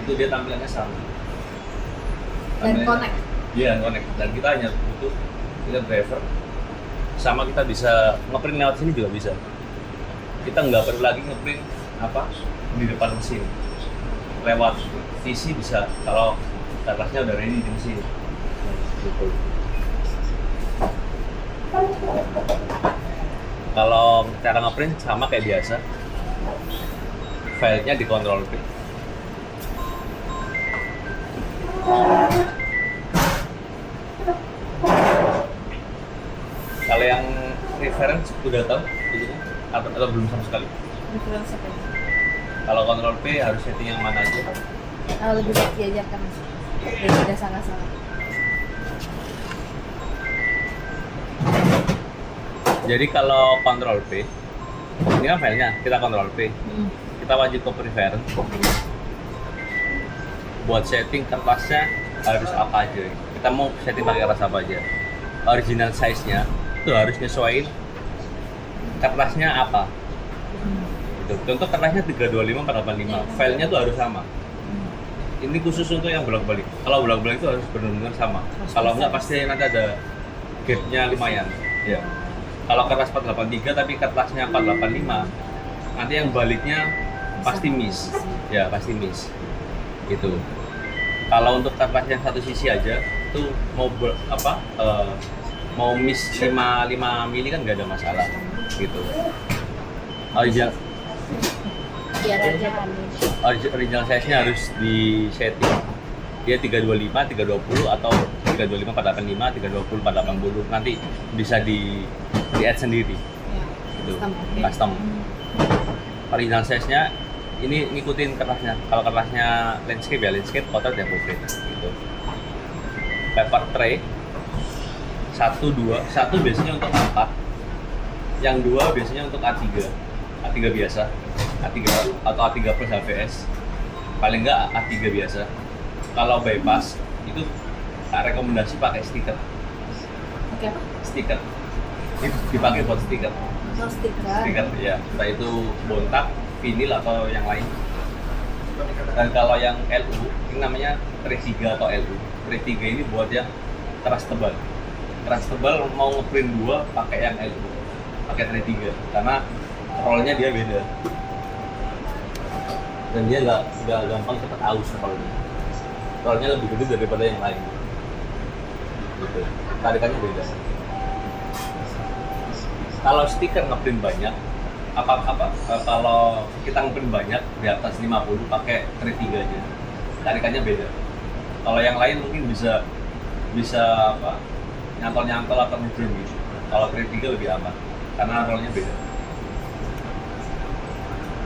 itu dia tampilannya sama. Dan connect. Iya, connect. Dan kita hanya butuh kita driver, sama kita bisa ngeprint lewat sini juga bisa. Kita nggak perlu lagi ngeprint apa di depan mesin, lewat VC bisa kalau kertasnya udah ready di mesin. Gitu. Kalau cara ngeprint sama kayak biasa, filenya di Ctrl+P. Kalau yang reference udah tahu jadinya atau belum sama sekali? Reference apa ya? Kalau Ctrl+P harus setting yang mana aja? Lebih baik diajarkan mas. Tidak salah-salah. Jadi kalau Ctrl+P, ini kan filenya, kita Ctrl+P. Kita wajib ke preference. Buat setting kertasnya harus apa aja. Kita mau setting pakai kertas apa aja. Original size-nya itu harus nyesuaiin kertasnya apa. Gitu. Contoh kertasnya 325/485, filenya tuh harus sama. Ini khusus untuk yang bolak-balik. Kalau bolak-balik itu harus benar-benar sama. Kalau enggak pasti nanti ada gap-nya lumayan. Ya. Kalau kertas 483 tapi kertasnya 485, nanti yang baliknya pasti miss. Ya, pasti miss. Gitu. Kalau untuk kertas yang satu sisi aja tuh mau miss 5 mili kan nggak ada masalah gitu. Original size-nya harus di setting. Dia 325, 320 atau 325, 485, 320, 480. Nanti bisa di add sendiri. Ya, Gitu. okay. Custom. Original size-nya ini ngikutin kertasnya. Kalau kertasnya landscape ya landscape, portrait ya portrait gitu. Paper tray 1, 2, 1 biasanya untuk A4, yang 2 biasanya untuk A3 biasa, A3 atau A3 plus HVS, paling enggak A3 biasa. Kalau bypass itu rekomendasi pakai stiker. Oke apa? Stiker dipakai buat stiker. Atau stiker. Stiker ya, entah itu bontak, vinil atau yang lain. Dan kalau yang LU ini namanya tray 3 atau LU. Tray 3 ini buat yang keras tebal. Keras tebal mau ngeprint 2 pakai yang LU, pakai tray 3 karena rollnya dia beda dan dia nggak gampang cepat aus rollnya lebih gede daripada yang lain gitu, tarikannya beda. Kalau stiker ngeprint banyak kalau kita ngeprint banyak di atas 50 pakai tray 3 aja, tarikannya beda. Kalau yang lain mungkin bisa nyantol atau ngeprint gitu. Kalau tray 3 lebih aman karena rollnya beda.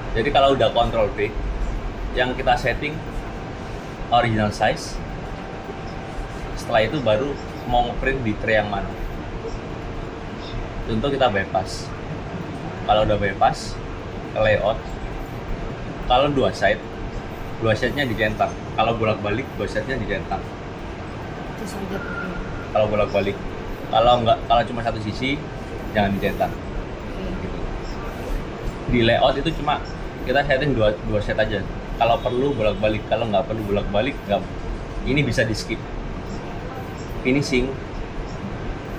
Jadi kalau udah Ctrl+P, yang kita setting original size. Setelah itu baru mau ngeprint di tray yang mana. Contoh kita bypass. Kalau udah bypass, ke layout. Kalau dua side-nya dicentang. Kalau bolak-balik, dua side-nya dicentang. Itu saja. Kalau bolak-balik. Kalau cuma satu sisi, jangan dicentang. Gitu. Di layout itu cuma kita setting dua set aja. Kalau perlu bolak-balik, kalau nggak perlu bolak-balik, ini bisa di skip. Finishing,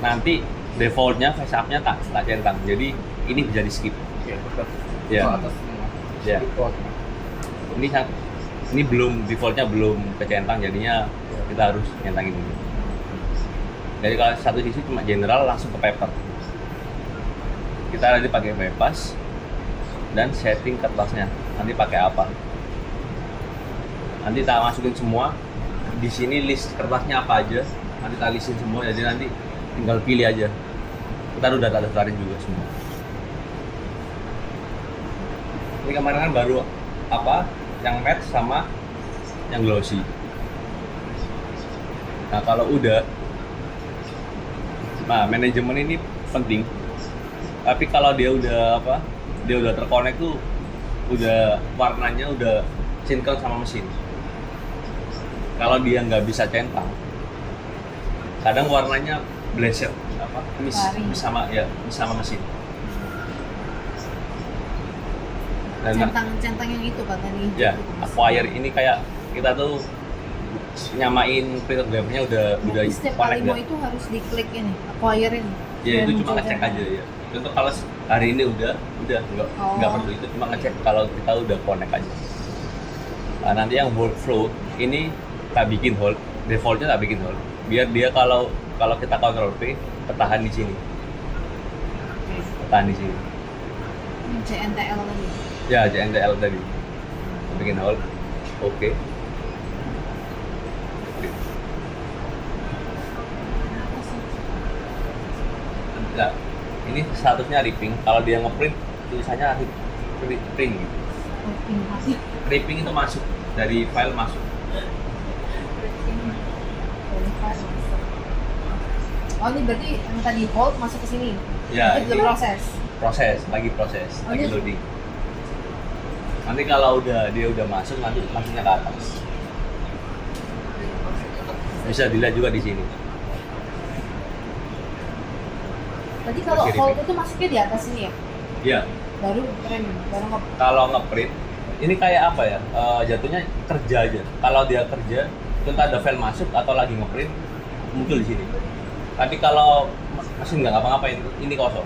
nanti defaultnya face up-nya tak centang, jadi ini bisa di skip. Ya. Ya. Ini belum defaultnya belum kecentang, jadinya kita harus centangin dulu. Jadi kalau satu sisi cuma general langsung ke paper. Kita nanti pakai bypass dan setting kertasnya. Nanti pakai apa? Nanti kita masukin semua. Di sini list kertasnya apa aja. Nanti kita listin semua. Jadi nanti tinggal pilih aja. Kita udah daftarin juga semua. Ini kemarin kan baru yang matte sama yang glossy. Nah kalau udah, manajemen ini penting. Tapi kalau dia udah terkonek tuh, udah warnanya udah sinkron sama mesin. Kalau dia nggak bisa centang, kadang warnanya bleset, miss sama mesin. Dan centang yang itu Pak tadi. ya, acquire ini kayak kita tuh nyamain printer drivernya udah Jadi setiap kali connect mau nggak? itu harus diklik ini, acquire-in. Ya Biar itu cuma muncul ngecek jam. aja ya. Contoh kalau hari ini udah nggak Oh. perlu itu, cuma ngecek kalau kita udah connect aja. Nah, nanti yang workflow ini tak bikin hold, defaultnya tak bikin hold. Biar dia kalau kita Ctrl P, ketahan di sini, Oke. ketahan di sini. Ini CNTL tadi. Ya JNTL tadi, bikin hold, oke. Nah, ini statusnya ripping. Kalau dia ngeprint, tulisannya ripping. Oh, ini masih. Ripping itu masuk dari file masuk. Oh ini berarti yang tadi hold masuk ke sini. Ya, Itu ini belum proses. lagi proses, Oh, lagi ini- loading. Nanti kalau dia udah masuk, nanti masuknya ke atas. Bisa dilihat juga di sini. Tadi kalau Masih hold repeat. itu masuknya di atas sini ya? Ya, Baru rem, baru kalau ngeprint, ini kayak apa ya? Jatuhnya kerja aja. Kalau dia kerja, contoh ada file masuk atau lagi ngeprint, muncul di sini. Tapi kalau mesin nggak ngapa-ngapain, ini kosong.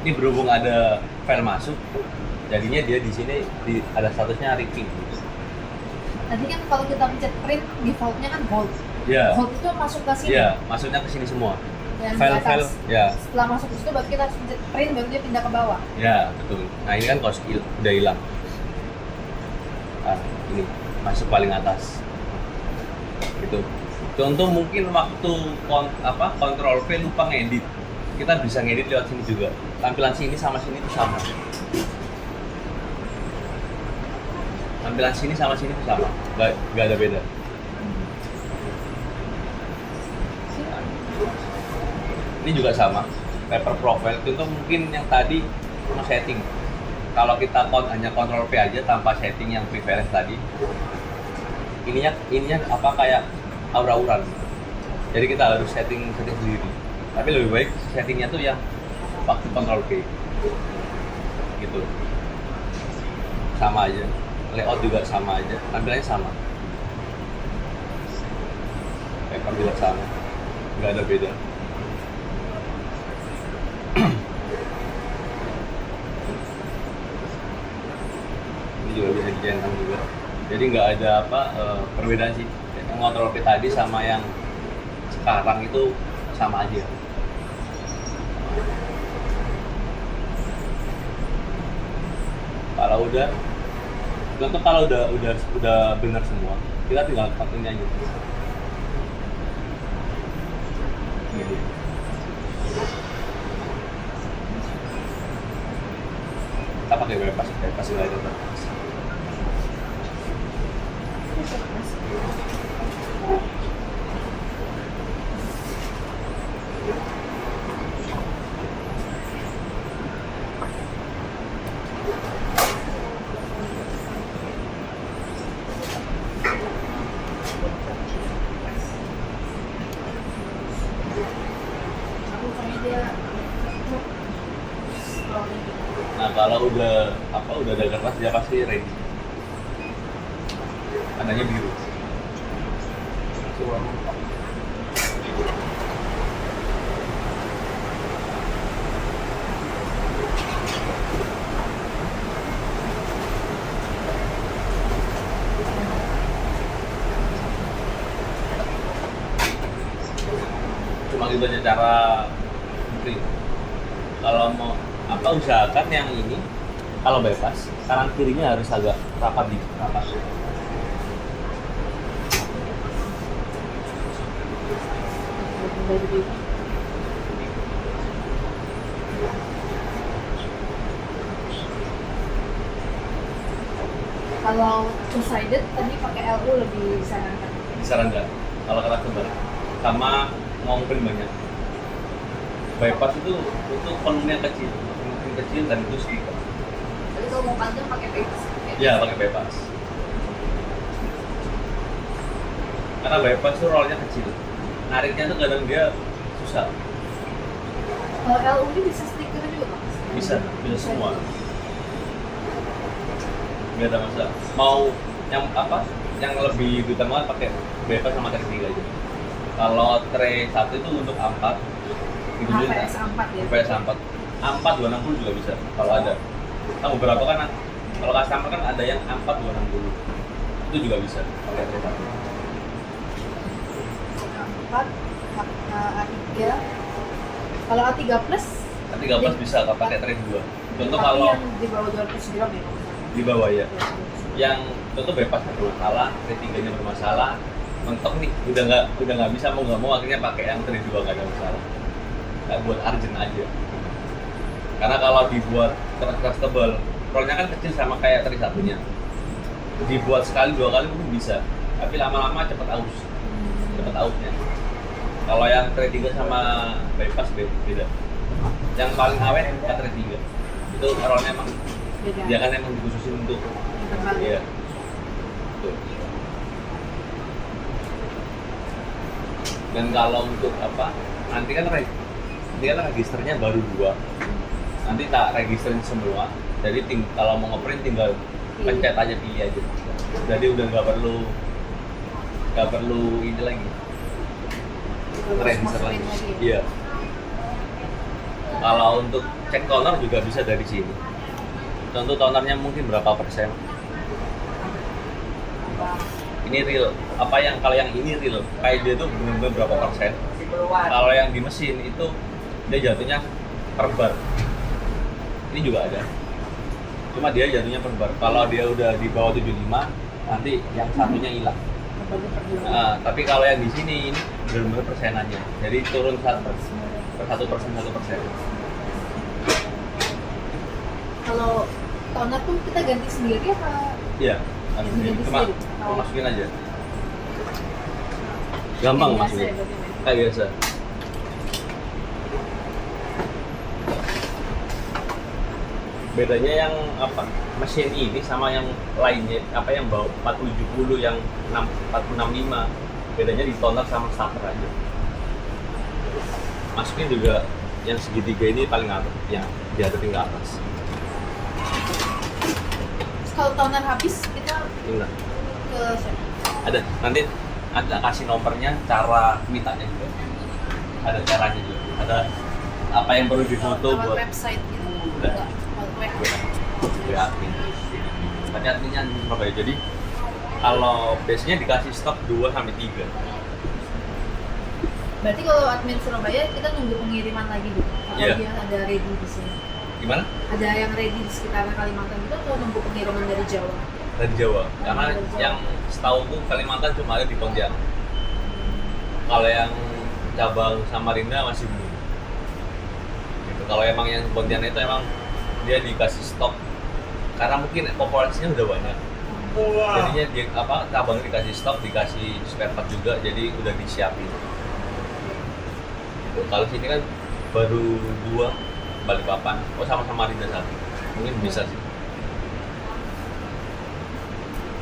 Ini berhubung ada file masuk, jadinya dia di sini ada statusnya ripping. Tadi kan kalau kita pencet print, defaultnya kan hold. Ya, Hold itu masuk ke sini. ya, masuknya ke sini semua. Yang di File-file, atas. ya, Setelah masuk ke situ baru kita harus pencet print, baru dia pindah ke bawah. ya, betul. Nah ini kan udah hilang. Nah, ini masuk paling atas. Gitu. Contoh mungkin waktu Ctrl V lupa ngedit, kita bisa ngedit lewat sini juga. Tampilan sini sama sini itu sama. Tampilan sini sama sini itu sama, nggak ada beda. Ini juga sama, paper profile. Contoh mungkin yang tadi cuma setting. Kalau kita hanya Ctrl P aja tanpa setting yang preference tadi, ininya apa kayak aura-auran. Jadi kita harus setting sendiri. Tapi lebih baik settingnya tuh yang waktu Ctrl P. Gitu. Sama aja. Layout juga sama aja. Tampilannya sama. Paper juga sama. Nggak ada beda. Ini juga bisa dicentang juga. Jadi nggak ada perbedaan sih. Yang Ctrl P tadi sama yang sekarang itu sama aja. Kalau udah benar semua, kita tinggal pakai aja. Ini. Kita pakai bypass slider. Nah kalau udah ada kertas dia pasti ready. Tandanya biru. Cuma gitu aja cara print. Kalau mau usahakan yang ini kalau bypass kanan kirinya harus agak rapat dikit. Kalau two-sided tadi pakai LU lebih disarankan. Disarankan kalau kata tebal sama mau print banyak. Bypass itu volume kecil, dan itu stiker. Jadi kalau mau panjang pakai bypass. Ya pakai bypass. Karena bypass tuh rollnya kecil, nariknya tuh kadang dia susah. Kalau LU ini bisa stiker juga Pak? Bisa semua. Nggak ada masalah. Mau yang apa? Yang lebih diutamakan pakai bebas sama tray 3 aja. Kalau tray 1 itu untuk A4, itu dulu HVS A4 ya. HVS A4. A4 260 juga bisa kalau ada. Nah, beberapa kan kalau customer kan ada yang A4 260. Itu juga bisa pakai tray 1. A4, A3. Kalau A3 plus A3 plus bisa kalau pakai tray 2. Contoh tapi kalau yang di bawah 200 gram ya. di bawah ya. Yang contoh bebas bermasalah, tray 3-nya bermasalah. Mentok nih udah nggak bisa mau nggak mau akhirnya pakai yang tray 2 nggak ada masalah. Kayak buat urgent aja. Karena kalau dibuat keras tebal, rollnya kan kecil sama kayak tray 1-nya. Dibuat sekali 2 kali mungkin bisa, tapi lama-lama cepet aus. Cepet ausnya. Kalau yang tray 3 sama bypass beda. Yang paling awet tray 3. Itu rollnya emang Beda. dia kan emang dikhususin untuk Internal. iya. Tuh. Dan kalau untuk apa? Nanti kan registernya baru 2. Nanti tak registerin semua. Jadi kalau mau ngeprint tinggal pencet aja, pilih aja. Jadi udah nggak perlu ini lagi. Register lagi. Iya. Kalau untuk cek toner juga bisa dari sini. Contoh tonernya mungkin berapa persen. Ini real. Kalau yang ini real, kayak dia tuh benar-benar berapa persen. Kalau yang di mesin itu dia jatuhnya per bar. Ini juga ada. Cuma dia jatuhnya per bar. Kalau dia udah di bawah 75, nanti yang satunya hilang. Nah, tapi kalau yang di sini ini benar-benar persenannya. Jadi turun 1%. Kalau toner tuh kita ganti sendiri apa? Iya. Ganti Cuma sendiri? Oh. masukin aja. Gampang Biasa masukin. ya, berarti ya? Kayak biasa. Bedanya yang apa? Mesin ini sama yang lainnya, yang bawa 470 yang 465. Bedanya di toner sama starter aja. Masukin juga yang segitiga ini paling atas, yang diadetin ke atas. Terus kalau toner habis kita Ini ke siapa? ada, nanti ada kasih nomornya, cara mintanya juga. Ada caranya juga. Ada apa yang perlu difoto Lewat buat website gitu. Udah. Enggak, lewat web. admin. Tadi adminnya di Surabaya. Jadi kalau biasanya dikasih stok 2 sampai 3. Berarti kalau admin Surabaya kita nunggu pengiriman lagi gitu. Atau Iya. dia ada ready di sini. Gimana? Ada yang ready di sekitaran Kalimantan gitu atau nunggu pengiriman dari Jawa? Dari Jawa. Karena Dari Jawa. yang setahuku Kalimantan cuma ada di Pontianak. Kalau yang cabang Samarinda masih belum. Gitu. Kalau emang yang Pontianak itu emang dia dikasih stok karena mungkin populasinya udah banyak. Jadinya dia cabangnya dikasih stok, dikasih spare part juga, jadi udah disiapin. Gitu. Kalau sini kan baru 2 Balikpapan, sama-sama Rinda 1. Mungkin bisa sih.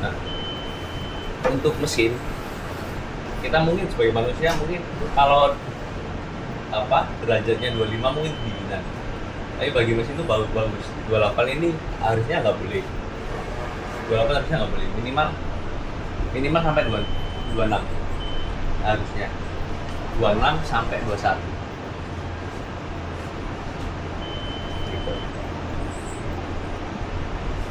Nah, untuk mesin kita mungkin sebagai manusia mungkin kalau derajatnya 25 mungkin kedinginan. Tapi bagi mesin itu bagus. 28 ini harusnya nggak boleh. 28 harusnya nggak boleh. Minimal sampai 26 harusnya. 26 sampai 21. Gitu.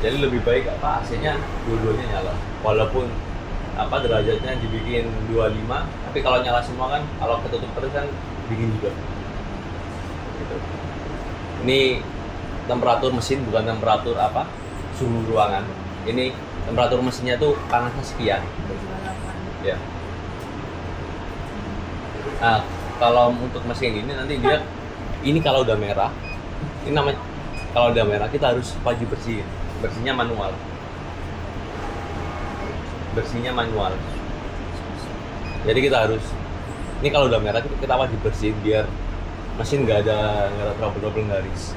Jadi lebih baik AC-nya dua-duanya nyala. Walaupun derajatnya dibikin 25, tapi kalau nyala semua kan, kalau ketutup terus kan dingin juga. Gitu. Ini temperatur mesin, bukan temperatur suhu ruangan. Ini temperatur mesinnya tuh panasnya sekian. Ya. Nah, kalau untuk mesin ini nanti dia ini kalau udah merah, ini namanya kalau udah merah kita harus wajib bersihin. Bersihnya manual. Jadi kita harus ini kalau udah merah kita wajib bersihin biar mesin nggak ada trouble garis.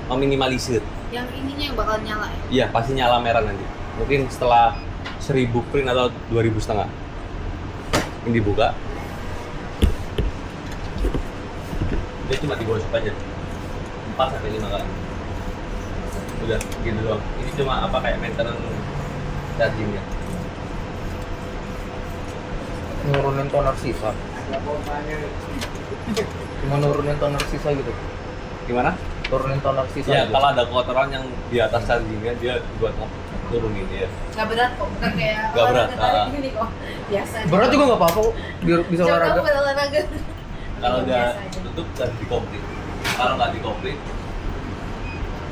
Meminimalisir. Yang ininya yang bakal nyala ya? Iya, pasti nyala merah nanti. Mungkin setelah 1000 print atau 2.500. Ini dibuka. Dia cuma digosok aja. 4 sampai 5 kali. Udah gitu doang. Ini cuma kayak maintenance chargingnya. Nurunin toner sisa. Cuma nurunin toner sisa gitu. Gimana? Turunin toner sisa. Ya, gitu. kalau ada kotoran yang di atas chargingnya dia buat turunin ya. Nggak berat kok, bukan kayak Nggak berat, olahraga tarik ah. gini kok. Biasa aja. Berat juga nggak apa-apa kok, biar bisa Coba olahraga. kamu buat olahraga. Kalau udah Biasa aja. tutup dan dikomplit. Kalau nggak dikomplit,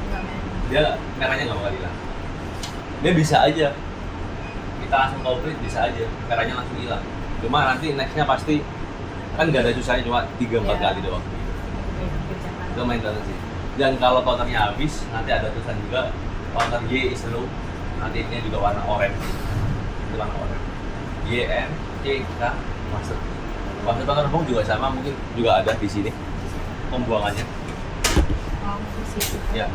Nggak memang. dia merahnya nggak bakal hilang. Dia bisa aja. Kita langsung komplit bisa aja, merahnya langsung hilang. Cuma nanti nextnya pasti kan nggak ada susahnya, cuma 3-4 Iya. kali doang. Itu maintenance sih. Dan kalau tonernya habis, nanti ada tulisan juga toner Y is low. Nanti ini juga warna orange. Itu warna orange. Y N C K master. Master toner bong juga sama, mungkin juga ada di sini pembuangannya. Oh, di situ. Ya.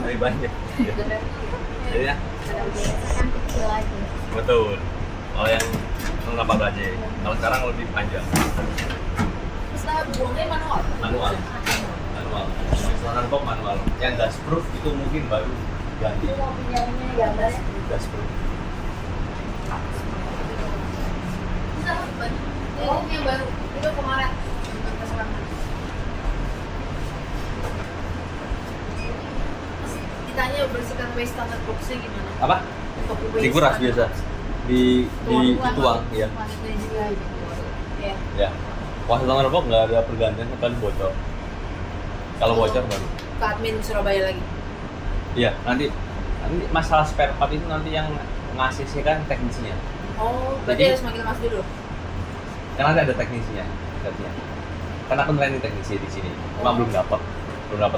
Lebih banyak. Ya. Jadi ya, Kan kecil aja. betul. Kalau yang 8 aja. Kalau sekarang lebih panjang. Terus lah buangnya manual. Manual. Manual. Toner bong manual. Yang gas proof itu mungkin baru ganti. Itu mau pinjamnya gambar ya. Gas proof. Bisa kan? Ini yang baru. Itu kemarin. Yang keserangan. Terus ditanya bersihkan waste standar boxnya gimana? Apa? Copy waste Dikuras standar biasa. box. Dituang, ya. Maksudnya juga gitu. Ya. Ya. Kuasa toner box nggak ada pergantian kecuali bocor. Kalau bocor baru. Ke admin Surabaya lagi. Iya, nanti masalah spare part itu nanti yang ngasih sih kan teknisinya. Oh, berarti Jadi- harus manggil Mas dulu. Karena nanti ada teknisinya, katanya. Karena aku training teknisi di sini, cuma belum dapat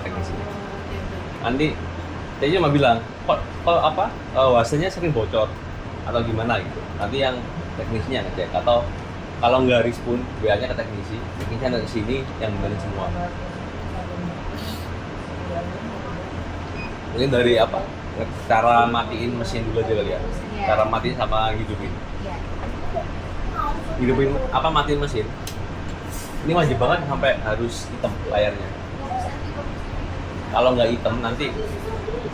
teknisinya. Oh, oke, oke. Nanti dia cuma bilang, kok apa wasanya sering bocor atau gimana gitu. Nanti yang teknisinya ngecek atau kalau nggak respon, WA-nya ke teknisi ada ke sini yang benerin semua. Mungkin dari apa? Cara matiin mesin dulu aja kali ya. Iya. Cara matiin sama hidupin. Iya. Hidupin apa matiin mesin? Ini wajib banget sampai harus hitam layarnya. Kalau nggak hitam nanti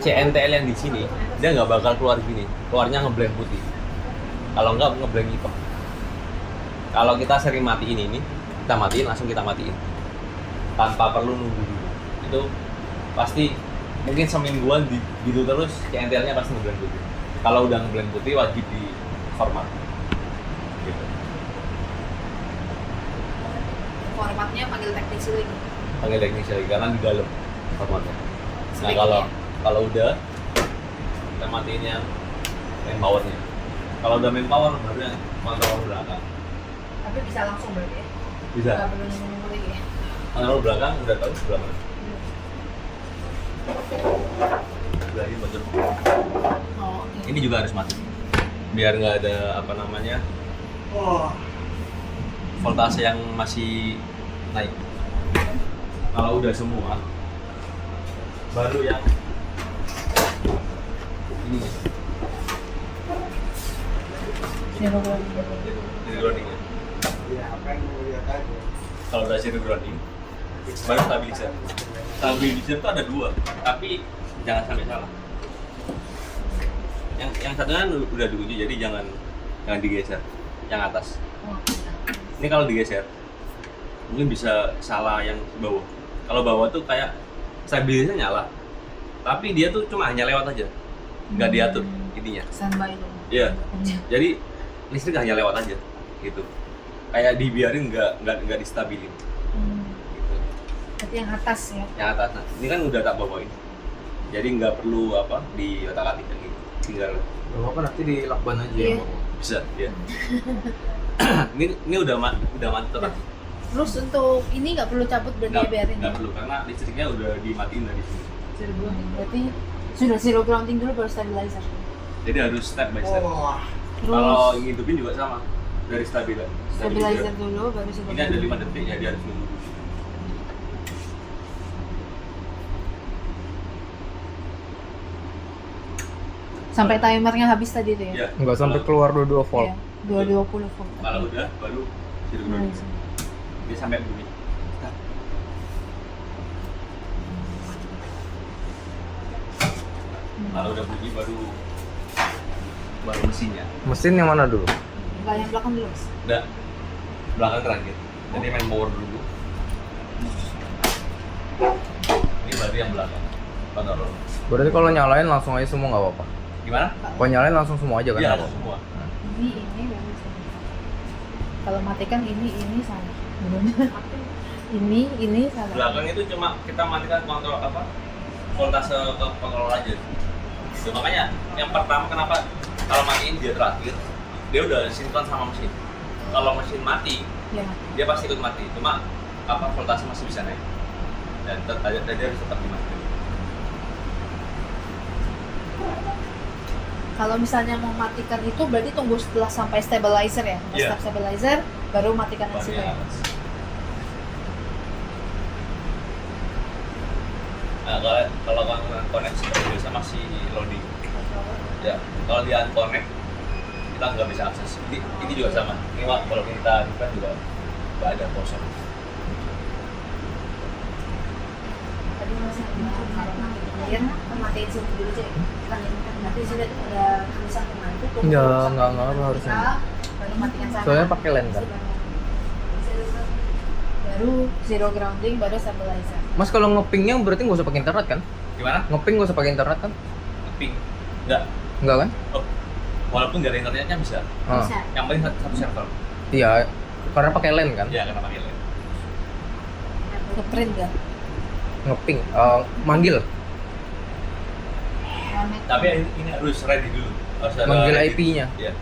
CNTL yang di sini dia nggak bakal keluar gini, keluarnya ngeblank putih. Kalau nggak ngeblank hitam. Kalau kita sering matiin ini, kita matiin langsung kita matiin tanpa perlu nunggu dulu. Itu pasti mungkin semingguan gitu terus CNTL-nya pasti ngeblank putih. Kalau udah ngeblank putih wajib di format. Gitu. Formatnya panggil teknisi lagi. Panggil teknisi lagi karena di dalam formatnya. Nah Speknya. kalau udah kita matiin yang main powernya. Kalau udah main power baru yang kontrol belakang. Tapi bisa langsung berarti ya? Bisa. Nggak perlu nunggu lagi ya? Kontrol belakang udah tahu sebelah mana. Sebelah ini bocor. Oh, oke. Ini juga harus mati. Biar nggak ada apa namanya voltase yang masih naik. Kalau udah semua, baru yang ini Zero grounding. ini groundingnya. Kalau udah zero grounding, baru stabilizer. Stabilizer itu ada dua, tapi jangan sampai salah. Yang satunya udah dikunci, jadi jangan digeser. Yang atas. Oh, Ini kalau digeser, mungkin bisa salah yang bawah. Kalau bawah tuh kayak stabilizer nyala, tapi dia tuh cuma hanya lewat aja, nggak diatur intinya. standby dong. Iya. Jadi listrik hanya lewat aja, gitu. Kayak dibiarin nggak distabilin. Gitu. Berarti yang atas ya? Yang atas, nah, ini kan udah tak bawain, jadi nggak perlu apa di otak-atik gitu. Tinggal Gak apa nanti di lakban aja. Iya. bisa, ya. ini udah mantap. Terus untuk ini nggak perlu cabut berarti ya biarin Nggak ya? perlu karena listriknya udah dimatiin dari sini. Zero grounding. Berarti sudah zero grounding dulu baru stabilizer. Jadi harus step by step. Terus Kalau ngidupin juga sama dari stabilizer dulu baru zero Ini ada grounding. 5 detik ya, dia harus nunggu dulu. Sampai timernya habis tadi tuh ya? Ya, Nggak sampai keluar 22 volt. Iya. 220 volt. Kalau udah baru zero grounding. Dia sampai bunyi. Kalau udah bunyi baru mesinnya. Mesin yang mana dulu? Enggak, yang belakang dulu, Mas. Udah belakang terakhir. Jadi main power dulu. Ini baru yang belakang. Kontrol. Berarti kalau nyalain langsung aja semua nggak apa-apa. Gimana? Kalau nyalain langsung semua aja kan? Iya, nggak apa-apa? semua. Ini baru sama. Kalau matikan ini sama. ini sama. Belakang itu cuma kita matikan kontrol apa? Voltase ke kontrol aja. Ya, makanya yang pertama kenapa kalau matiin dia terakhir, dia udah sinkron sama mesin. Kalau mesin mati, Ya. dia pasti ikut mati. Cuma apa voltase masih bisa naik. Dan dia harus tetap dimatikan. Kalau misalnya mau matikan itu berarti tunggu setelah sampai stabilizer ya. Iya. Setelah stabilizer baru matikan yang Baru situ. yang Ya. atas. Nah, kalau connect seperti biasa masih loading. Ya, kalau dia unconnect kita nggak bisa akses. Ini juga sama. Ini kalau kita buka juga nggak ada kosong. Tadi masih kalau matiin, matiin sini dulu aja. Kan ini kan nanti sudah ada tulisan kemarin itu. tunggu Nggak, sampai nggak ngaruh harusnya. Baru matikan sana. Soalnya pakai lens kan? Baru zero grounding, baru stabilizer. Mas kalau ngepingnya berarti nggak usah pakai internet kan? Gimana? Ngeping nggak usah pakai internet kan? Ping? Nggak. Enggak kan? Oh, walaupun nggak ada internetnya bisa. Ah. Bisa. Yang penting satu server. Iya, karena pakai LAN kan? Ya, karena pakai LAN. Ngeprint kan? Ngeping, manggil, Tapi ini harus ready dulu. Harus ada manggil ready. IP-nya. Ya.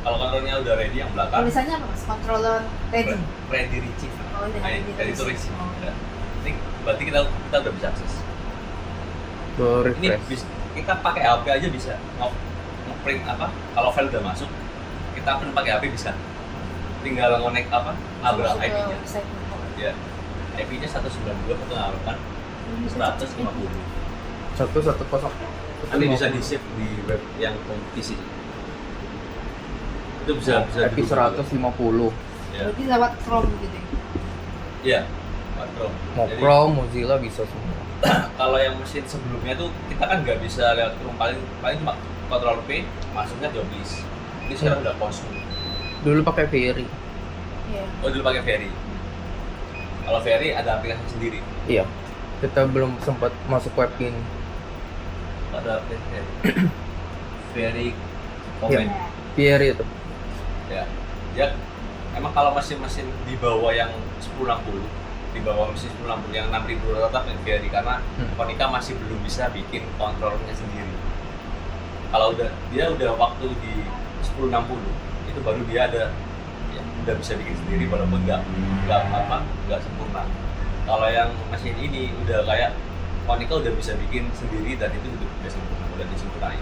Kalau kontrolnya udah ready yang belakang. Tulisannya apa mas? Controller ready. Ready receive. Oh, udah ready to Ready to receive. receive. Oh. Udah. Ini berarti kita udah bisa akses. Ini Refresh. kita pakai HP aja bisa nge-print apa? Kalau file udah masuk, kita print pakai HP bisa. Tinggal connect apa? Nabrak Masuk ke IP-nya. website. Ya. IP-nya 192 atau nabrak 150. 110. Nanti bisa di save di web yang PC. Itu bisa IP dibuka. 150. Ya. Berarti lewat Chrome gitu ya? Iya. Lewat Chrome. Mau Jadi, Chrome, Mozilla bisa semua. kalau yang mesin sebelumnya tuh kita kan nggak bisa lewat Chrome, paling cuma Ctrl P masuknya jobs. Ini sekarang udah kosong. Dulu pakai Fairy. Iya. Oh dulu pakai Ferry. Kalau Ferry ada aplikasi sendiri. Iya. Kita belum sempat masuk web ini. Ada aplikasi Ferry. Ferry comment. Fairy itu. Ya. Ya. Emang kalau mesin-mesin di bawah yang 1060, di bawah mesin 1060 yang 6000 tetap Ferry karena Konica masih belum bisa bikin kontrolnya sendiri. Kalau dia udah waktu di 1060 itu baru dia ada ya, udah bisa bikin sendiri walaupun nggak sempurna. Kalau yang mesin ini udah kayak Konica udah bisa bikin sendiri dan itu udah sempurna, udah disempurnain.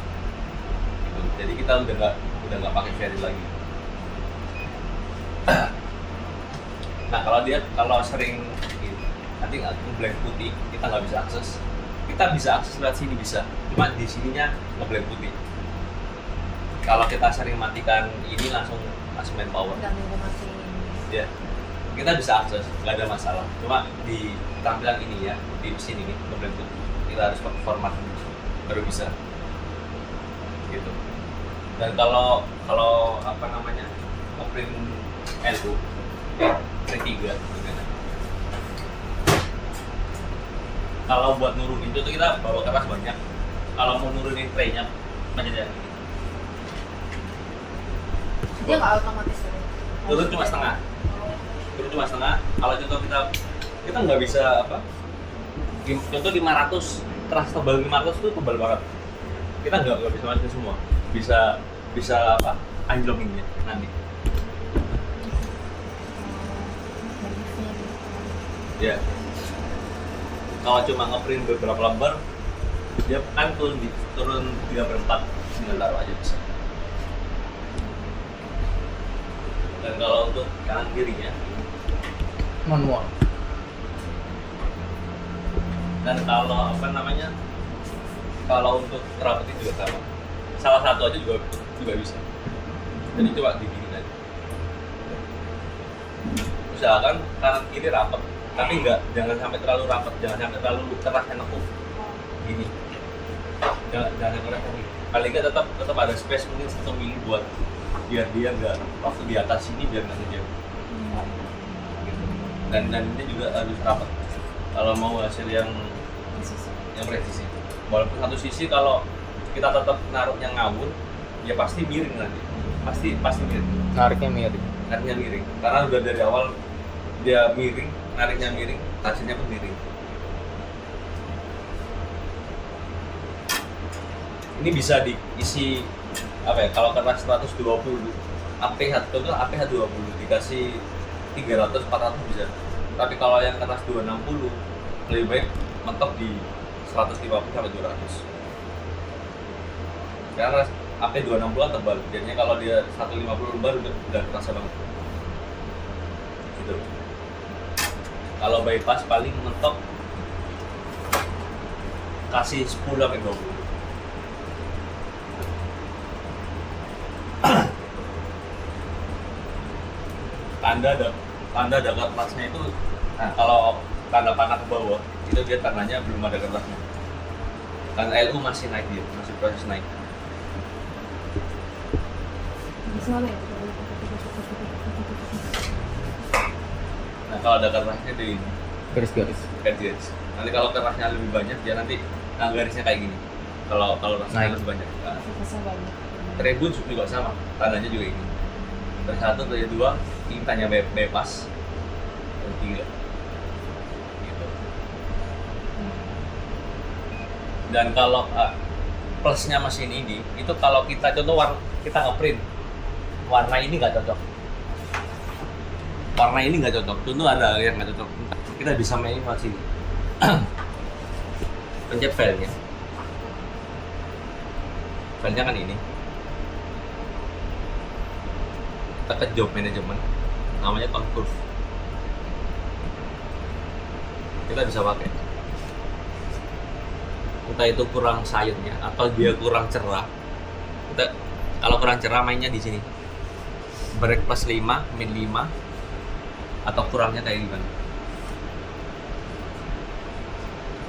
Gitu. Jadi kita udah nggak pakai Ferry lagi. Nah kalau sering nanti nggak ngeblank putih kita nggak bisa akses. Kita bisa akses lewat sini bisa, cuma di sininya ngeblank putih. Kalau kita sering matikan ini langsung main power. Nggak nunggu mati. Ya, kita bisa akses, nggak ada masalah. Cuma di tampilan ini ya, di sini nih ngeblank putih. Kita harus pakai format baru bisa. Gitu. Dan kalau apa namanya ngeprint LU, T3 gimana? Kalau buat nurunin itu kita bawa kertas banyak. Kalau mau nurunin tray-nya macam ini. Dia nggak otomatis ya? Turun cuma setengah. Turun cuma setengah. Kalau contoh kita nggak bisa apa? Contoh 500, keras tebal 500 itu tebal banget. Kita nggak bisa masukin semua. Bisa apa? Anjlonginnya nanti. Ya. Kalau cuma ngeprint beberapa lembar, dia kan turun 3/4, tinggal taruh aja bisa. Dan kalau untuk kanan kirinya, Manual. dan kalau apa namanya, kalau untuk rapetin juga sama. Salah satu aja juga bisa. Jadi coba diginin aja. Usahakan kanan kiri rapet, tapi jangan sampai terlalu rapet, jangan sampai terlalu keras yang nekuk. Gini. jangan yang keras lagi. Paling nggak tetap ada space mungkin 1 mili buat biar dia nggak waktu di atas ini biar nggak ngejam. Gitu. Dan ini juga harus rapat kalau mau hasil yang presisi. Walaupun satu sisi kalau kita tetap naruhnya ngawur, ya pasti miring nanti. Pasti miring. Nariknya miring. Nariknya miring. Karena udah dari awal dia miring, nariknya miring, hasilnya pun miring. Ini bisa diisi apa ya? Kalau kertas 120 APH total APH 20 dikasih 300 400 bisa. Tapi kalau yang kertas 260 lebih baik mentok di 150 sampai 200. Karena AP 260 tebal, jadinya kalau dia 150 lembar udah terasa banget. Gitu. Kalau bypass paling mentok kasih 10 sampai 20. Tanda ada kertasnya itu, nah kalau tanda panah ke bawah itu dia tandanya belum ada kertasnya. Tanda LU masih naik, dia masih proses naik. Nah kalau ada kertasnya di Garis-garis. garis. Nanti kalau kertasnya lebih banyak dia nanti garisnya kayak gini. Kalau kertasnya lebih banyak. Nah, Tribun juga sama, tandanya juga ini. Dari 1 dari 2 ini tanya bypass. Dari 3. Gitu. Dan kalau plusnya mesin ini itu kalau kita contoh kita nge-print warna ini nggak cocok, contoh ada yang nggak cocok, kita bisa mainin lewat sini. Pencet filenya kan ini, kita ke job management namanya tone curve, kita bisa pakai. Entah itu kurang sayurnya atau dia kurang cerah, kita kalau kurang cerah mainnya di sini break plus 5, min 5 atau kurangnya kayak gimana,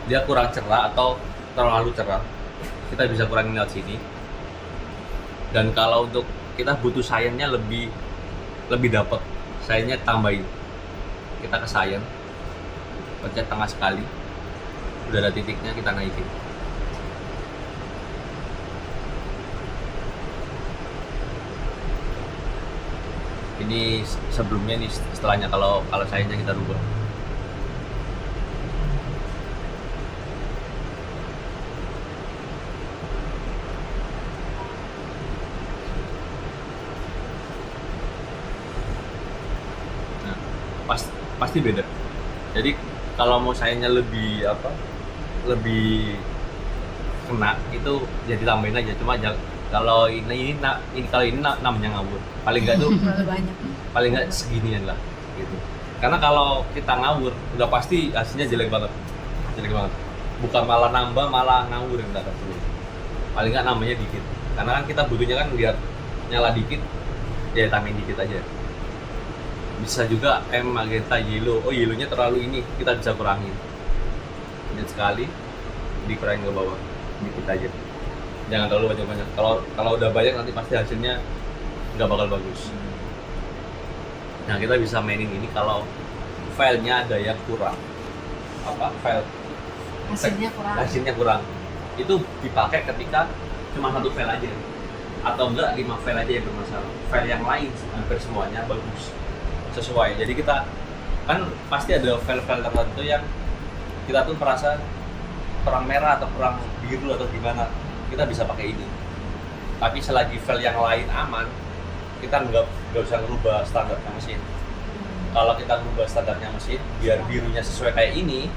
dia kurang cerah atau terlalu cerah, kita bisa kurangin lewat sini. Dan kalau untuk kita butuh sayangnya lebih dapat, sayangnya tambahin, kita ke sayang, pencet tengah sekali, udah ada titiknya, kita naikin. Ini sebelumnya nih, setelahnya kalau sayangnya kita rubah. Nah, pasti beda. Jadi kalau mau sayangnya lebih kena itu jadi tambahin aja, cuma kalau ini namanya ngawur, paling nggak tuh paling nggak seginian lah gitu. Karena kalau kita ngawur udah pasti hasilnya jelek banget, bukan malah nambah, malah ngawur yang nggak perlu. Paling nggak namanya dikit, karena kan kita butuhnya kan biar nyala dikit, ya tambahin dikit aja. Bisa juga magenta yellow, yellownya terlalu ini, kita bisa kurangin, lihat sekali, dikurangin ke bawah dikit aja, jangan terlalu banyak. Kalau udah banyak nanti pasti hasilnya nggak bakal bagus. Nah kita bisa mainin ini kalau filenya ada yang kurang, file hasilnya kurang, itu dipakai ketika cuma 1 file aja, atau enggak 5 file aja yang bermasalah, file yang lain hampir semuanya bagus sesuai. Jadi kita kan pasti ada file-file tertentu yang kita tuh merasa kurang merah atau kurang biru atau gimana, kita bisa pakai ini. Tapi selagi file yang lain aman, kita nggak usah ngerubah standarnya mesin. Kalau kita ngerubah standarnya mesin biar birunya sesuai kayak ini,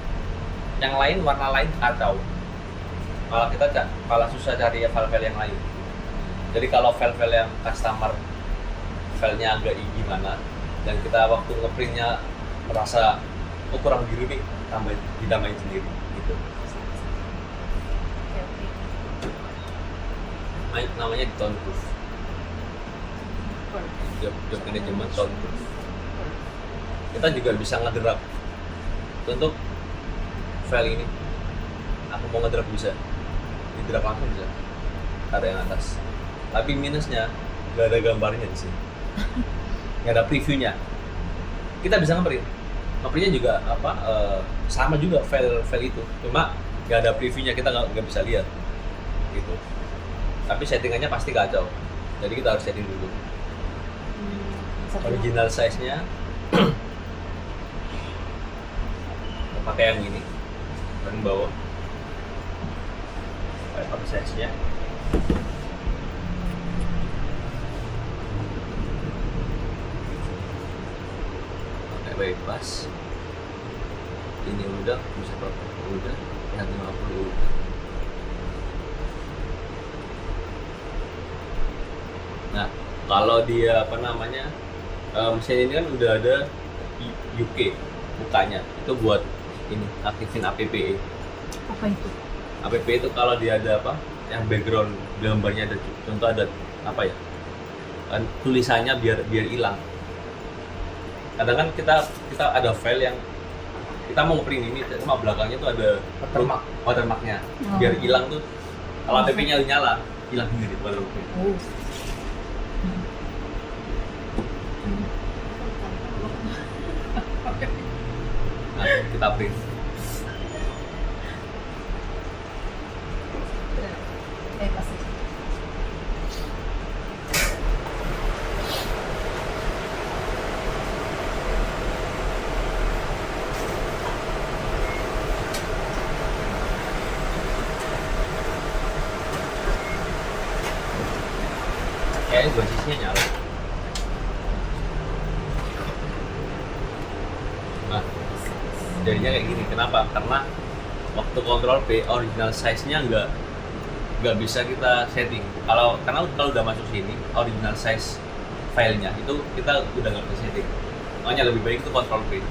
yang lain warna lain kacau, malah susah cari file-file yang lain. Jadi kalau file-file yang customer filenya agak gimana dan kita waktu ngeprintnya merasa kurang biru nih, ditambahin sendiri gitu. Namanya di tone curve, job management tone curve. Kita juga bisa ngedrag untuk file ini, aku mau ngedrag bisa di drag langsung bisa ada yang atas. Tapi minusnya nggak ada gambarnya di sini, nggak ada previewnya. Kita bisa ngeprintnya juga sama juga file itu, cuma nggak ada previewnya, kita nggak bisa lihat gitu. Tapi settingannya pasti kacau, jadi kita harus setting dulu. Original size-nya pakai yang ini, yang bawah. Pakai size-nya. Pakai bypass. Ini udah bisa pakai udah, yang 50 udah. Nah, kalau dia mesin ini kan udah ada UK mukanya, itu buat ini aktifin APPE. Apa itu? APP itu kalau dia ada yang background gambarnya ada, contoh ada tulisannya biar hilang. Kadang kan kita ada file yang kita mau print ini, cuma belakangnya tuh ada watermarknya, biar hilang tuh. Kalau APP-nya nyala, hilang sendiri watermarknya. Nah, kita print. Pasti. Kayaknya dua sisinya nyala. Nah, jadinya kayak gini. Kenapa? Karena waktu kontrol P, original size-nya nggak bisa kita setting. Karena kalau udah masuk sini, original size filenya itu kita udah nggak bisa setting. Makanya lebih baik itu kontrol P.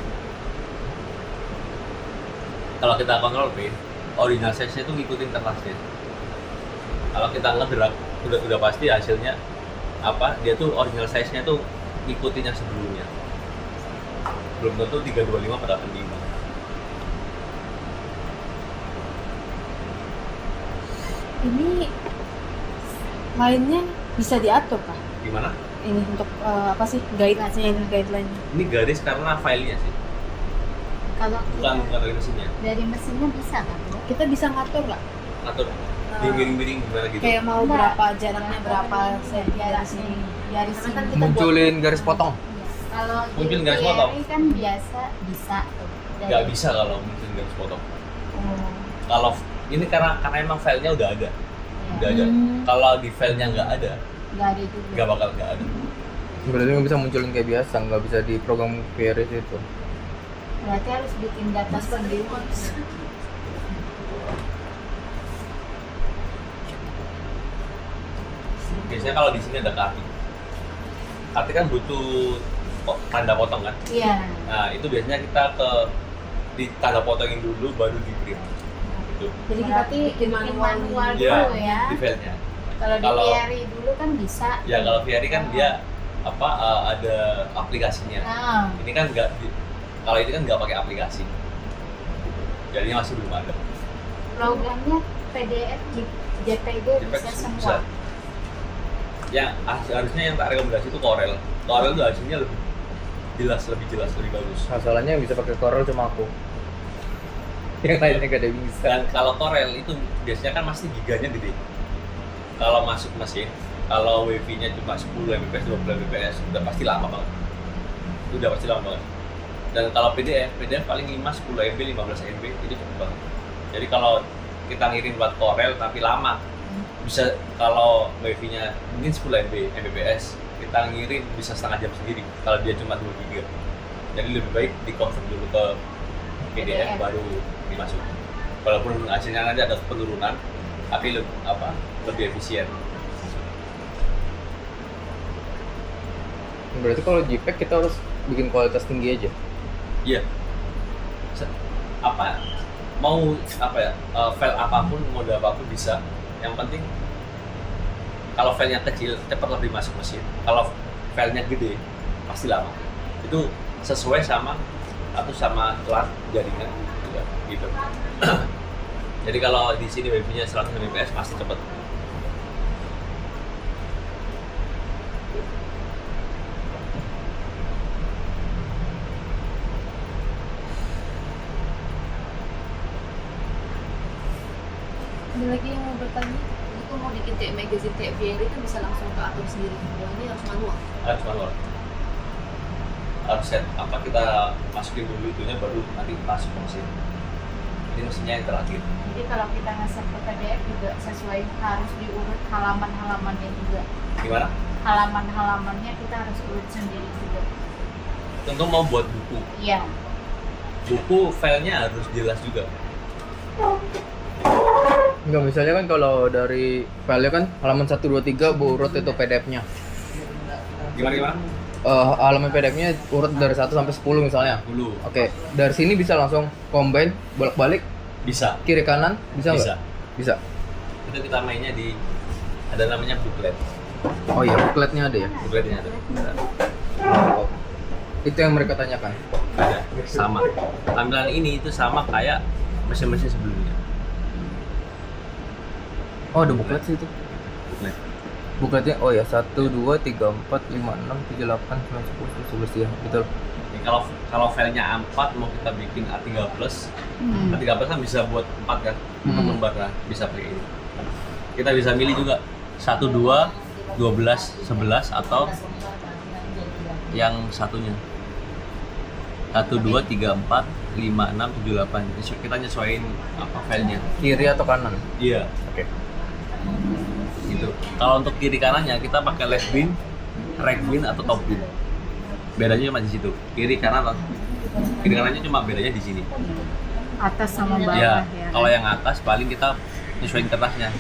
Kalau kita kontrol P, original size-nya itu ngikutin kertasnya. Kalau kita ngedrag, udah pasti hasilnya dia tuh original size-nya tuh ngikutin yang sebelumnya. Belum tentu 325 pada 85. Ini lainnya bisa diatur kah? Gimana? Ini untuk apa sih guideline? Ini garis karena filenya sih, Kalau bukan dari mesinnya. dari mesinnya bisa kan? Bu? Kita bisa ngatur nggak? Atur miring-miring gimana gitu. Kayak mau Enggak. berapa jaraknya berapa senti dari sini. Dari sini. Karena kan kita Munculin garis potong. Iya. Kalau Mungkin di garis potong. VRI kan biasa bisa tuh. Nggak bisa kalau mungkin garis potong. Oh, Kalau ini karena emang filenya udah ada. iya. Udah ada. Hmm. Kalau di filenya nggak ada, Nggak ada juga. nggak ada. Berarti nggak bisa munculin kayak biasa, nggak bisa di program VRS itu. Berarti harus bikin data sendiri. Biasanya kalau di sini ada kaki. Kaki kan butuh tanda potong kan. Iya. Nah itu biasanya kita di tanda potongin dulu baru di print. Gitu. Jadi kita Berarti bikin manual Ya, dulu ya. di filenya. Kalau di Kalau- VRI dulu kan bisa. Ya kalau VRI kan dia ada aplikasinya. Nah, Ini kan kalau ini kan nggak pakai aplikasi. Jadinya masih belum ada. programnya PDF, JPG bisa semua. Ya harusnya yang tak rekomendasi itu Corel. Corel itu hasilnya lebih jelas, lebih bagus. Masalahnya yang bisa pakai Corel cuma aku. Yang lainnya gak ada yang bisa. Dan kalau Corel itu biasanya kan masih giganya gede. Kalau masuk mesin, kalau WiFi-nya cuma 10 Mbps, 20 Mbps, udah pasti lama banget. Udah pasti lama banget. Dan kalau PDF paling 5, 10 MB, 15 MB itu cepet banget. Jadi kalau kita ngirim buat Corel tapi lama, bisa kalau WiFi-nya mungkin 10 Mbps, kita ngirim bisa setengah jam sendiri kalau dia cuma 2 GB. Jadi lebih baik di-convert dulu ke PDF baru dimasukin. Walaupun hasilnya nanti ada penurunan, tapi lebih efisien. Berarti kalau JPEG kita harus bikin kualitas tinggi aja. Iya. File apapun, mode apapun bisa. Yang penting kalau filenya kecil cepat lebih masuk mesin. Kalau filenya gede pasti lama. Itu sesuai sama plat jaringan, ya, gitu. Jadi kalau di sini wifi-nya 100 Mbps pasti cepet. Ada lagi yang mau bertanya? Itu mau bikin kayak magazine kayak BRI itu bisa langsung ke atur sendiri. Kalau ini harus manual. Harus manual. Harus set apa kita masukin dulu itunya baru nanti masuk ke mesin. Ini mesinnya yang terakhir. Jadi kalau kita nge-set ke PDF juga sesuai harus diurut halaman-halamannya juga. Gimana? Halaman-halamannya kita harus urut sendiri juga. Tentu mau buat buku. Iya. Buku filenya harus jelas juga. Enggak, misalnya kan kalau dari file kan halaman 1, 2, 3 urut itu PDF-nya. Gimana? Halaman PDF-nya urut dari 1 sampai 10 misalnya. Dulu. Oke, dari sini bisa langsung combine, bolak-balik, Bisa. kiri kanan, bisa nggak? Bisa. Bisa. Itu kita mainnya di ada namanya booklet. Oh iya, bookletnya ada ya? Bookletnya ada. Oh. Itu yang mereka tanyakan. Ada. Sama. Tampilan ini itu sama kayak mesin-mesin sebelumnya. Oh, ada booklet sih itu. Booklet. Bookletnya, oh ya, 1, 2, 3, 4, 5, 6, 7, 8, 9, 10, 11, ya, betul. Ini kalau filenya A4 mau kita bikin A3 plus, A3 plus kan bisa buat 4 kan, 4 lembar lah, bisa pakai ini. Kita bisa milih juga 1, 2, 12, 11 atau yang satunya 1, 2, 3, 4, 5, 6, 7, 8. Kita nyesuaiin apa filenya. Kiri atau kanan? Iya. Oke. Gitu. Kalau untuk kiri kanannya kita pakai left bin, right bin atau top bin. Bedanya cuma di situ. Kiri kanan. Kiri kanannya cuma bedanya di sini. Atas sama bawah Ya, ya. kalau yang atas paling kita nyesuaiin kertasnya.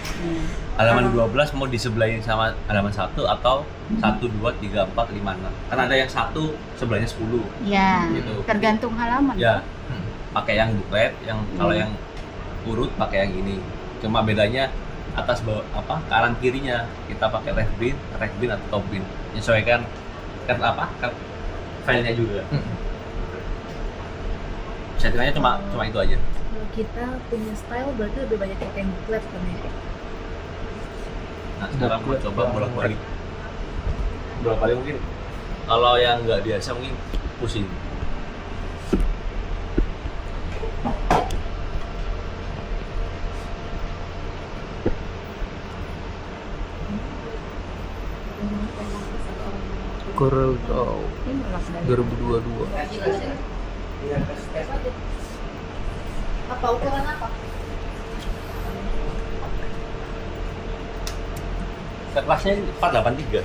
Halaman 12 mau disebelahin sama halaman 1 atau 1, 2, 3, 4, 5, 6. Kan ada yang 1 sebelahnya 10. Ya, Gitu. tergantung halaman. Ya, pakai yang booklet, yang kalau yang urut pakai yang ini. Cuma bedanya atas bawah apa kanan kirinya kita pakai right bin atau top bin. Menyesuaikan filenya juga. Settingannya cuma itu aja. Kalau kita punya style berarti lebih banyak yang booklet kan ya? Nah sekarang mau coba bolak-balik mungkin. Kalau yang nggak biasa mungkin pusing. Corel Draw 2022. Apa ukuran apa? Kelasnya 483.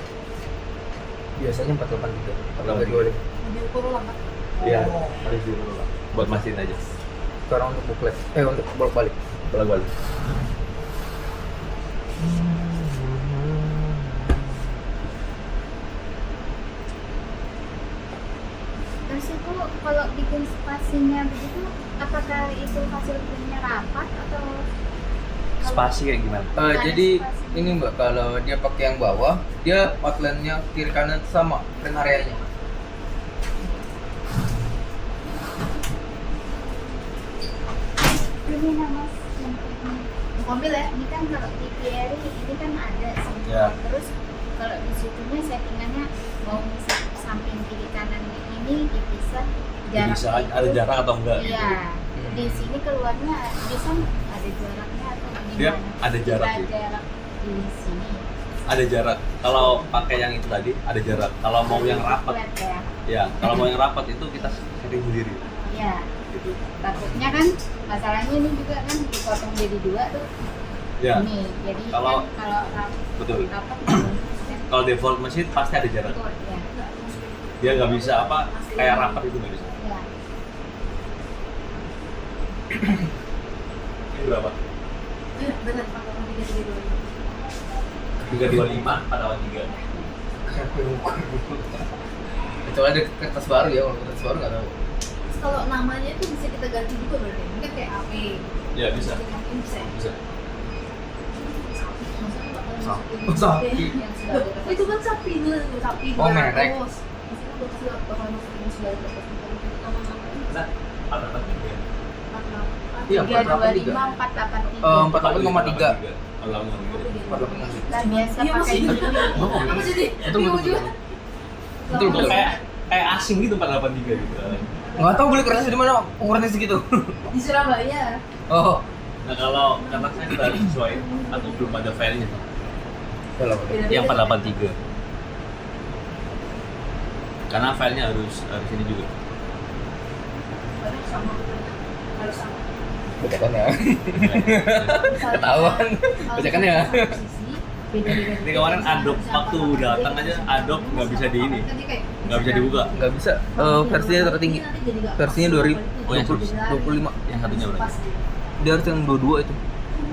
Biasanya 483. 483. Diukur ulang kan? Iya, harus diukur ulang. Buat mesin aja. Sekarang untuk booklet. Untuk bolak-balik. Bolak-balik. Terus itu kalau bikin spasinya begitu, apakah itu hasil printnya rapat atau Spasi kayak gimana? Jadi ini Mbak, kalau dia pakai yang bawah, dia outline-nya kiri kanan sama print areanya. ini nama Mobil ya? ini kan kalau di PRI ini kan ada semua. Ya. Terus kalau di situnya settingannya mau misal samping kiri kanan ini dipisah jarak. Bisa ada jarak atau enggak gitu. Iya. Di sini keluarnya bisa ada jaraknya atau di Dia mana? ada jarak Kita sih. jarak di sini. Ada jarak. Kalau pakai yang itu tadi ada jarak. Kalau mau yang rapat, Flat ya. ya kalau mau yang rapat itu kita setting sendiri. Iya. Gitu. Takutnya kan masalahnya ini juga kan dipotong jadi dua tuh. Ya. Ini jadi Kalau- kan kalau Betul. rapat Kalau default mesin pasti ada jarak. ya. Dia nggak bisa apa kayak rapat itu nggak bisa. Ya. Ini berapa? Benar, pakai 332. 325 pada 3. Kecuali ada kertas baru ya, kalau kertas baru nggak tahu. Terus kalau namanya itu bisa kita ganti juga berarti? Mungkin kayak AP. Ya bisa. Mungkin bisa ya? Bisa. Oh, sapi. Oh, itu kan sapi dulu, sapi Oh, merek. Maksudnya bakal masukin 900. Nah, ada 3. Iya, 325 483. 48,3. 48,3. Lah biasa Iya, pakai masih. dulu. Apa jadi? Itu betul. juga. Betul, betul. Kayak asing gitu 483 gitu. Nggak tahu beli kertasnya di mana ukurannya segitu. Di Surabaya. Oh. Nah kalau karena saya sudah sesuai atau belum ada filenya Kalau yang 483. Karena filenya harus ini juga. Harus sama. Harus sama. bacakannya. Misalnya, Ketahuan. kalau Bacakannya. satu posisi, beda-beda. Ini kemarin Adobe waktu datang aja Adobe nggak bisa di ini, Nanti kayak nggak bisa dibuka. Nggak bisa. Versinya tertinggi. Nanti jadi nggak Versinya pas. 2000. Oh, yang 25. Yang satunya berapa? Pas gitu. Dia harus yang 22 itu.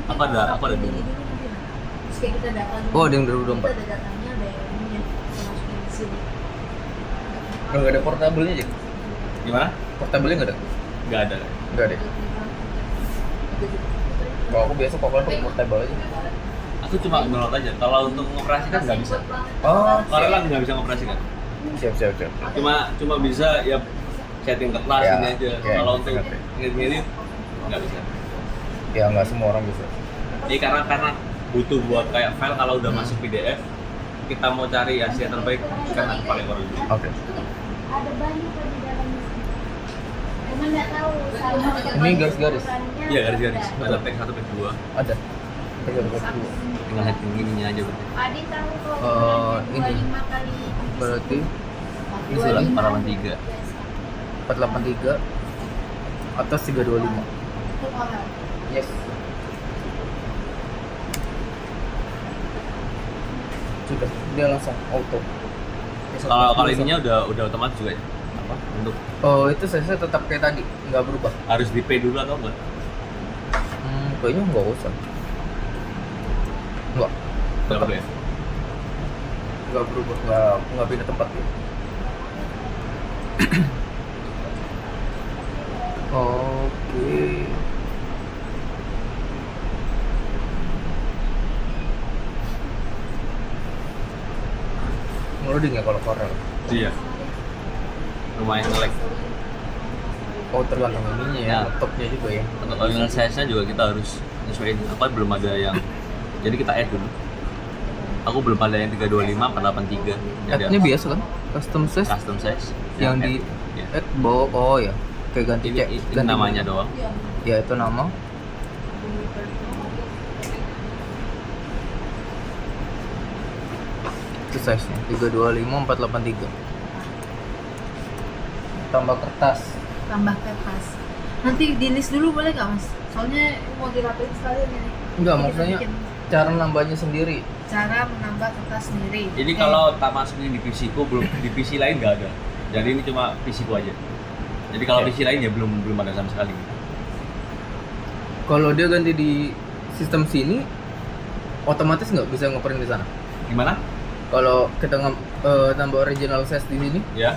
Apa ada Dulu dulu? nanti. Terus kayak kita data. Oh, ada yang Kita 2024. ada datanya, ada yang ini kita masukin di sini. Kalau nggak ada portable-nya aja. Gimana? Portable-nya nggak ada. Nggak ada. Nggak ada. Kalau aku biasa pokoknya pakai portable aja. Aku cuma download aja. Kalau untuk mengoperasikan nggak bisa. Oh, Kalau kan nggak bisa mengoperasikan. siap. Cuma bisa ya setting ke kelas Ya, ini aja. oke, Kalau untuk ngerti. ngedit nggak bisa. Ya nggak semua orang bisa. Ini karena butuh buat kayak file kalau udah masuk PDF kita mau cari hasil terbaik kan paling baru dulu. Oke. Ada banyak kok di dalamnya. Cuma nggak tahu sama Ini garis-garis? Iya garis-garis. Ada P1, P2. Ada. Ada. Tinggal setting ininya aja berarti. Adi tahu kok ini. 25 kali Berarti Ini sih 483. 483 atas 325. Untuk orang. Yes. Sudah, dia langsung auto. Kalau ininya udah otomatis juga ya. Apa? Untuk Oh, itu saya tetap kayak tadi, nggak berubah. harus di pay dulu atau enggak? Kayaknya nggak usah. Nggak. Enggak Tetap perlu ya. nggak berubah, nggak pindah tempat ya. Oke. Ngeloading ya kalau Corel. Iya. Lumayan nge-lag. Oh, tergantung ininya ya, Ya. laptopnya juga ya. Untuk original size-nya juga kita harus nyesuaiin. Apa belum ada yang jadi kita add dulu. Aku belum ada yang 325, 483. Jadi Add-nya biasa kan? Custom size custom size yang di ya. add bawa, oh ya, kayak ganti Ini, cek, ini ganti namanya doang. Ya itu nama. Itu size-nya 325 483. Tambah kertas. Tambah kertas. Nanti di list dulu boleh nggak mas? Soalnya mau dirapiin sekalian ini. Enggak, Kita maksudnya bikin cara nambahnya sendiri. cara menambah kertas sendiri. Ini Oke. kalau tak masukin di PC ku belum di PC lain nggak ada. Jadi ini cuma PC ku aja. Jadi kalau Oke. PC lain ya belum ada sama sekali. Kalau dia ganti di sistem sini, otomatis nggak bisa ngeprint di sana. Gimana? Kalau kita tambah original size di sini, Ya,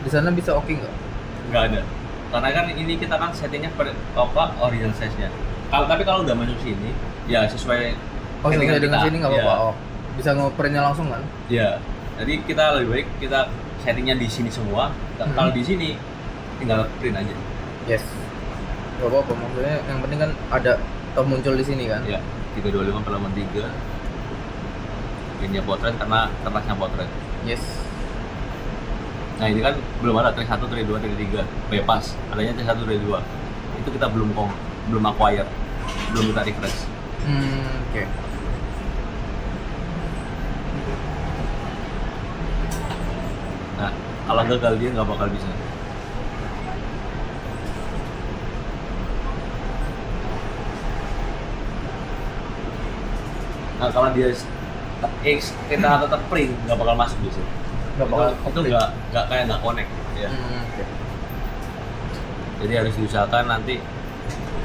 di sana bisa oke nggak? nggak ada. Karena kan ini kita kan settingnya per original size-nya. Tapi kalau udah masuk sini, ya sesuai Oh, settingan sesuai dengan kita. sini nggak apa-apa. Ya. Oh, bisa ngeprintnya langsung kan? Ya, jadi kita lebih baik kita settingnya di sini semua. Kalau di sini tinggal print aja. Yes. Gak apa-apa, maksudnya yang penting kan ada muncul di sini kan? Ya, 325 per 83. Ini potret karena kertasnya potret. Yes. Nah ini kan belum ada track 1, track 2, track 3 bebas, adanya track 1, track 2 itu kita belum acquire, belum kita refresh. Oke. Nah kalau gagal dia nggak bakal bisa. Nah kalau dia kita tetap print nggak bakal masuk bisa. Nggak bakal itu complete. nggak kayak nggak connect ya. Oke. Jadi harus diusahakan nanti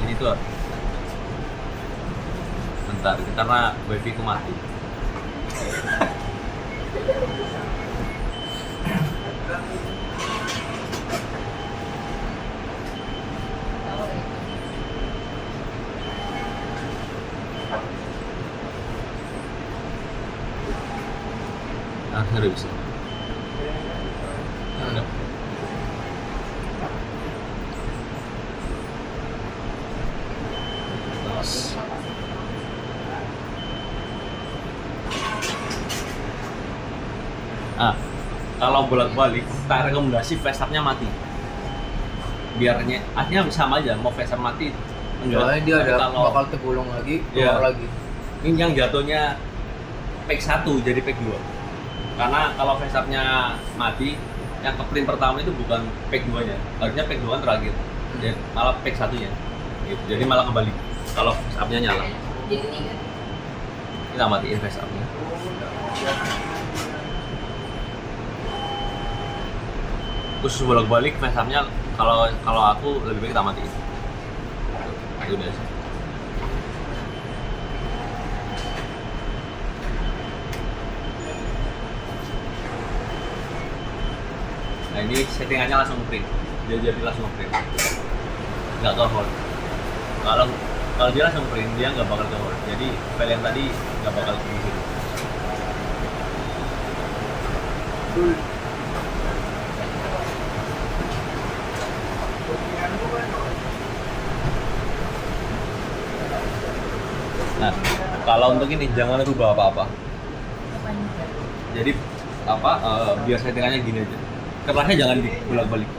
ini tuh bentar karena wifi ku mati. Akhirnya bisa. Udah. Nah, kalau bolak-balik, tak rekomendasi face up-nya mati. Biarnya, artinya sama aja, mau face up mati enggak. Soalnya dia Tapi ada kalau bakal tergulung lagi, Iya. keluar lagi. ini yang jatuhnya pack 1 jadi pack 2. Karena kalau face up-nya mati, yang ke print pertama itu bukan pack 2-nya. Harusnya pack 2 kan terakhir. Jadi malah pack 1-nya. Gitu. Jadi malah kembali. Kalau face up-nya nyala. Jadi 3. Kita matiin face up-nya. Khusus bolak-balik face up-nya kalau aku lebih baik kita matiin. Itu biasa. Nah ini settingannya langsung print, jadi langsung print, nggak ke hold. Kalau dia langsung print dia nggak bakal ke hold. Jadi file yang tadi nggak bakal ke sini. Nah kalau untuk ini jangan rubah apa-apa. Jadi biar settingannya gini aja. Kertasnya jangan dibolak-balik.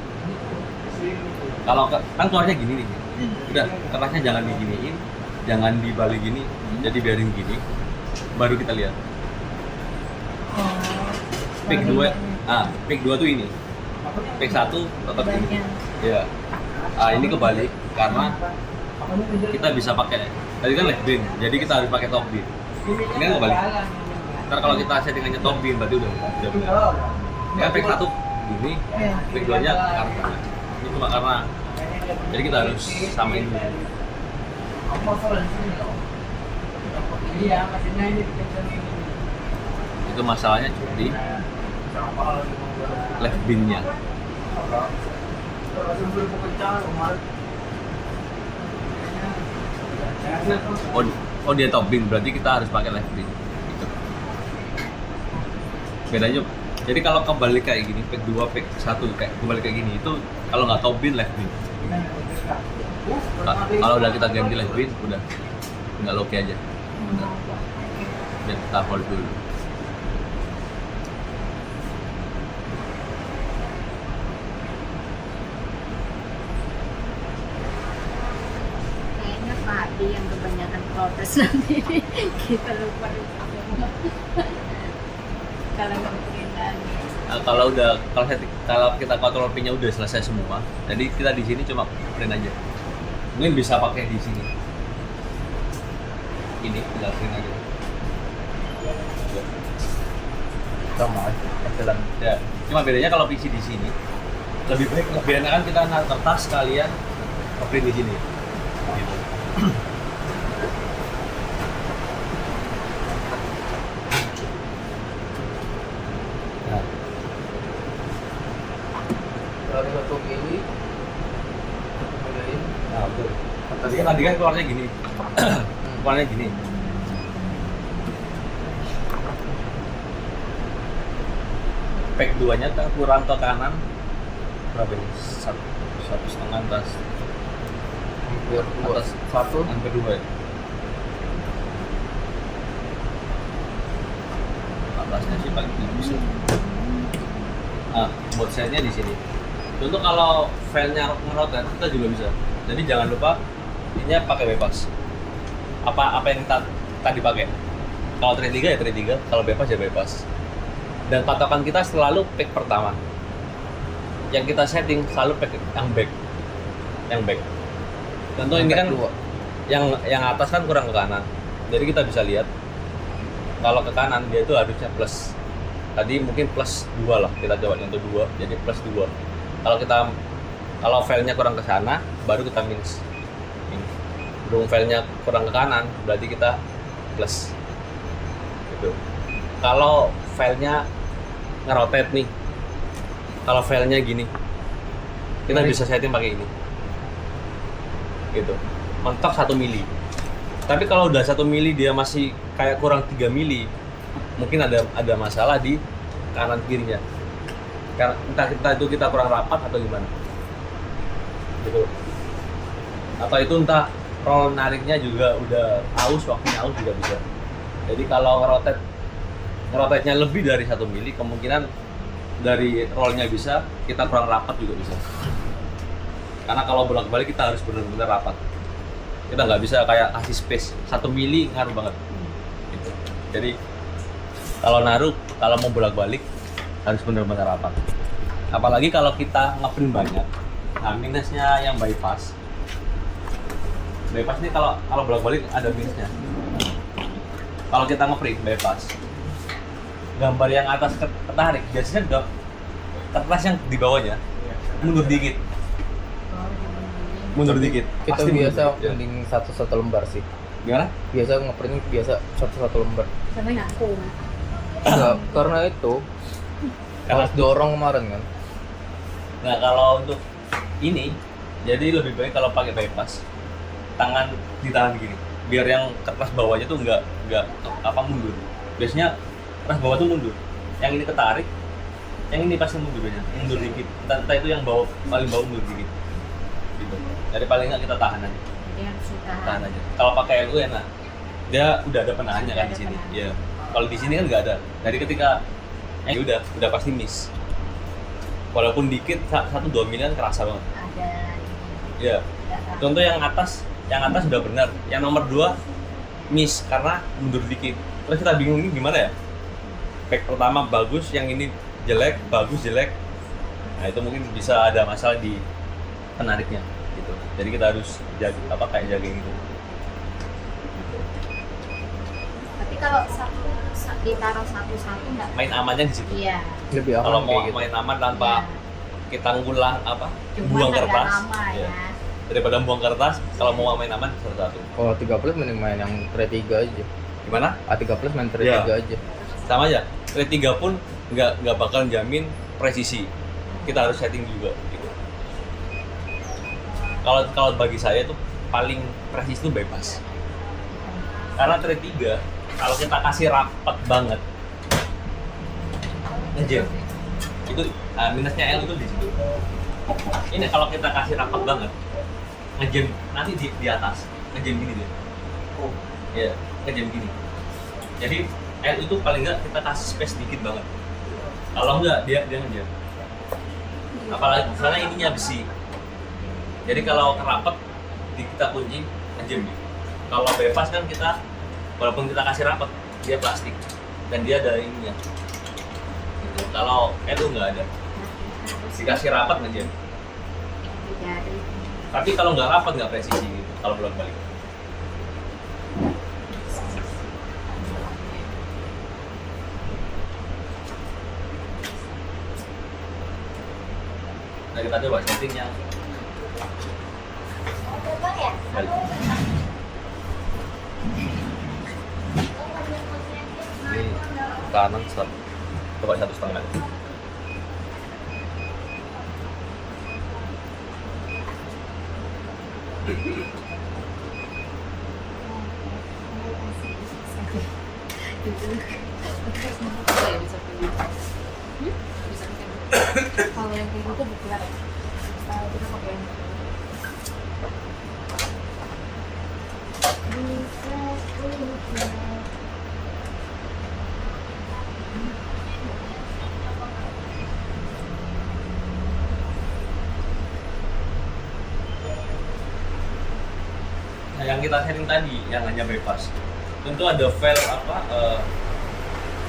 Kalau kan keluarnya gini nih. Udah, kertasnya jangan diginiin, jangan dibalik gini. Jadi biarin gini. Baru kita lihat. Pick 2. Pick 2 tuh ini. Pick 1 tetap ini. Ya. Ini kebalik karena kita bisa pakai tadi kan left bin, jadi kita harus pakai top bin. Ini kan kebalik. Ntar kalau kita settingannya top bin berarti udah benar. Ya pick 1 gini, pick 2-nya ke arah sana. Ini cuma karena jadi kita harus samain dulu. Itu masalahnya di left bin-nya. Oh dia top bin, berarti kita harus pakai left bin. Gitu. Bedanya. Jadi kalau kebalik kayak gini, pack 2, pack 1 kayak kebalik kayak gini, itu kalau nggak top bin, left bin. Kalau udah kita ganti left bin, udah tinggal oke aja. Udah. Biar kita hold dulu. Kayaknya Pak Adi yang kebanyakan protes nanti kita lupa kalau kemungkinan Kalau kita kontrol pinnya udah selesai semua, jadi kita di sini cuma print aja. Mungkin bisa pakai di sini. Ini tinggal print aja. Sama aja, jalan. Ya, cuma bedanya kalau PC di sini lebih baik, lebih enakan kita naruh kertas sekalian print di sini. Gitu. Nah, Dari 1 mili, nah betul. Tadi kan keluarnya gini, keluarnya gini. Pack 2-nya kurang ke kanan berapa ini? 1,5 atas hampir 2, atas 1, hampir 2 ya? Atasnya sih paling tipis ya. Buat setnya di sini. Contoh kalau filenya ngerotet kita juga bisa. Jadi jangan lupa ininya pakai bebas. Apa yang kita tadi pakai? Kalau tray 3 ya tray 3, kalau bebas ya bebas. Dan patokan kita selalu pick pertama. Yang kita setting selalu pick yang back. Yang back. Contoh ini kan yang atas kan kurang ke kanan. Jadi kita bisa lihat kalau ke kanan dia itu harusnya plus. Tadi mungkin plus 2 lah, kita coba contoh 2, jadi plus 2. Kalau filenya kurang ke sana, baru kita minus. Ini. Berhubung filenya kurang ke kanan, berarti kita plus. Gitu. Kalau filenya ngerotate nih, kalau filenya gini, kita bisa setting pakai ini. Gitu. Mentok 1 mili. Tapi kalau udah 1 mili dia masih kayak kurang 3 mili, mungkin ada masalah di kanan kirinya. Karena entah itu kita kurang rapat atau gimana. Gitu. Atau itu entah roll nariknya juga udah aus, waktunya aus juga bisa. Jadi kalau rotate ngerotetnya lebih dari 1 mili, kemungkinan dari rollnya bisa, kita kurang rapat juga bisa. Karena kalau bolak-balik kita harus benar-benar rapat. Kita nggak bisa kayak kasih space 1 mili, ngaruh banget. Gitu. Jadi kalau naruh, kalau mau bolak-balik harus benar-benar rapat. Apalagi kalau kita ngeprint banyak. Nah, minusnya yang bypass. Bypass ini kalau bolak-balik ada minusnya. Kalau kita ngeprint bypass, gambar yang atas ketarik, biasanya kertas yang di bawahnya mundur dikit. Mundur dikit. Kita Pasti biasa mundur dikit. mending satu lembar sih. Gimana? Biasa ngeprint biasa satu lembar. Sama ngaku. Enggak, karena itu harus dorong kemarin kan. Nah, kalau untuk ini, jadi lebih baik kalau pakai bypass, tangan ditahan gini, biar yang kertas bawahnya tuh nggak mundur. Biasanya kertas bawah tuh mundur, yang ini ketarik, yang ini pasti mundur dikit. Entah itu yang bawah paling bawah mundur dikit. Gitu. Jadi paling nggak kita tahan aja. Jadi harus Tahan aja. Kalau pakai LU enak, dia udah ada penahannya kan di sini. Iya. Kalau di sini kan nggak ada. Jadi ketika udah pasti miss. Walaupun dikit 1-2 milian kerasa banget. ada Iya. Contoh yang atas udah benar. Yang nomor 2 miss karena mundur dikit. Terus kita bingung ini gimana ya? Pack pertama bagus, yang ini jelek, bagus jelek. Nah, itu mungkin bisa ada masalah di penariknya gitu. Jadi kita harus kayak jaga gitu. tapi kalau ditaruh satu-satu nggak Main amannya di situ. iya Lebih Kalau aman mau kayak gitu. main aman tanpa kita ngulang cuma buang agak kertas. lama Iya. ya Daripada buang kertas, kalau mau main aman satu-satu. Kalau 3 mending main yang tray 3 aja. Gimana? A3 main tray Iya. 3 aja. Sama aja. Tray 3 pun nggak bakal jamin presisi. Kita harus setting juga gitu. Kalau bagi saya tuh paling presisi itu bypass. Karena tray 3 kalau kita kasih rapat banget ngejam. Itu minusnya L itu di situ. Ini kalau kita kasih rapat banget ngejam nanti di atas ngejam gini deh. Ya, ngejam gini. Jadi L itu paling nggak kita kasih space dikit banget. Kalau enggak dia ngejam. Apalagi misalnya ininya besi. Jadi kalau kerapat kita kunci ngejam gitu. Kalau bebas kan kita walaupun kita kasih rapat dia plastik dan dia ada ininya. Gitu. Kalau itu nggak ada. Dikasih rapat ngejam. dari Tapi kalau nggak rapat nggak presisi gitu. Kalau bolak-balik. Nah, kita coba setting yang balik. Ini kanan coba 1,5. Kalau yang kayak gitu bukan kita pakai yang Nah, yang kita setting tadi yang hanya bebas, tentu ada file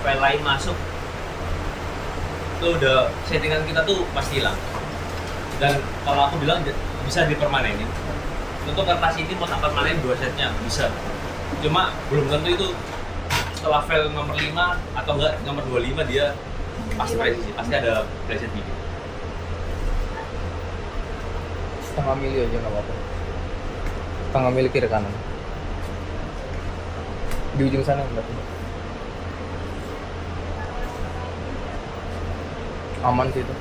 file lain masuk, itu udah settingan kita tuh pasti hilang. Dan kalau aku bilang bisa dipermanenin, tentu kertas ini mau tak permanen 2 setnya bisa, cuma belum tentu itu setelah file nomor 5 atau enggak nomor 25 dia pasti presisi, pasti ada preset gitu. Setengah mili aja nggak apa-apa. Setengah mili kiri kanan. Di ujung sana berarti. Aman sih itu.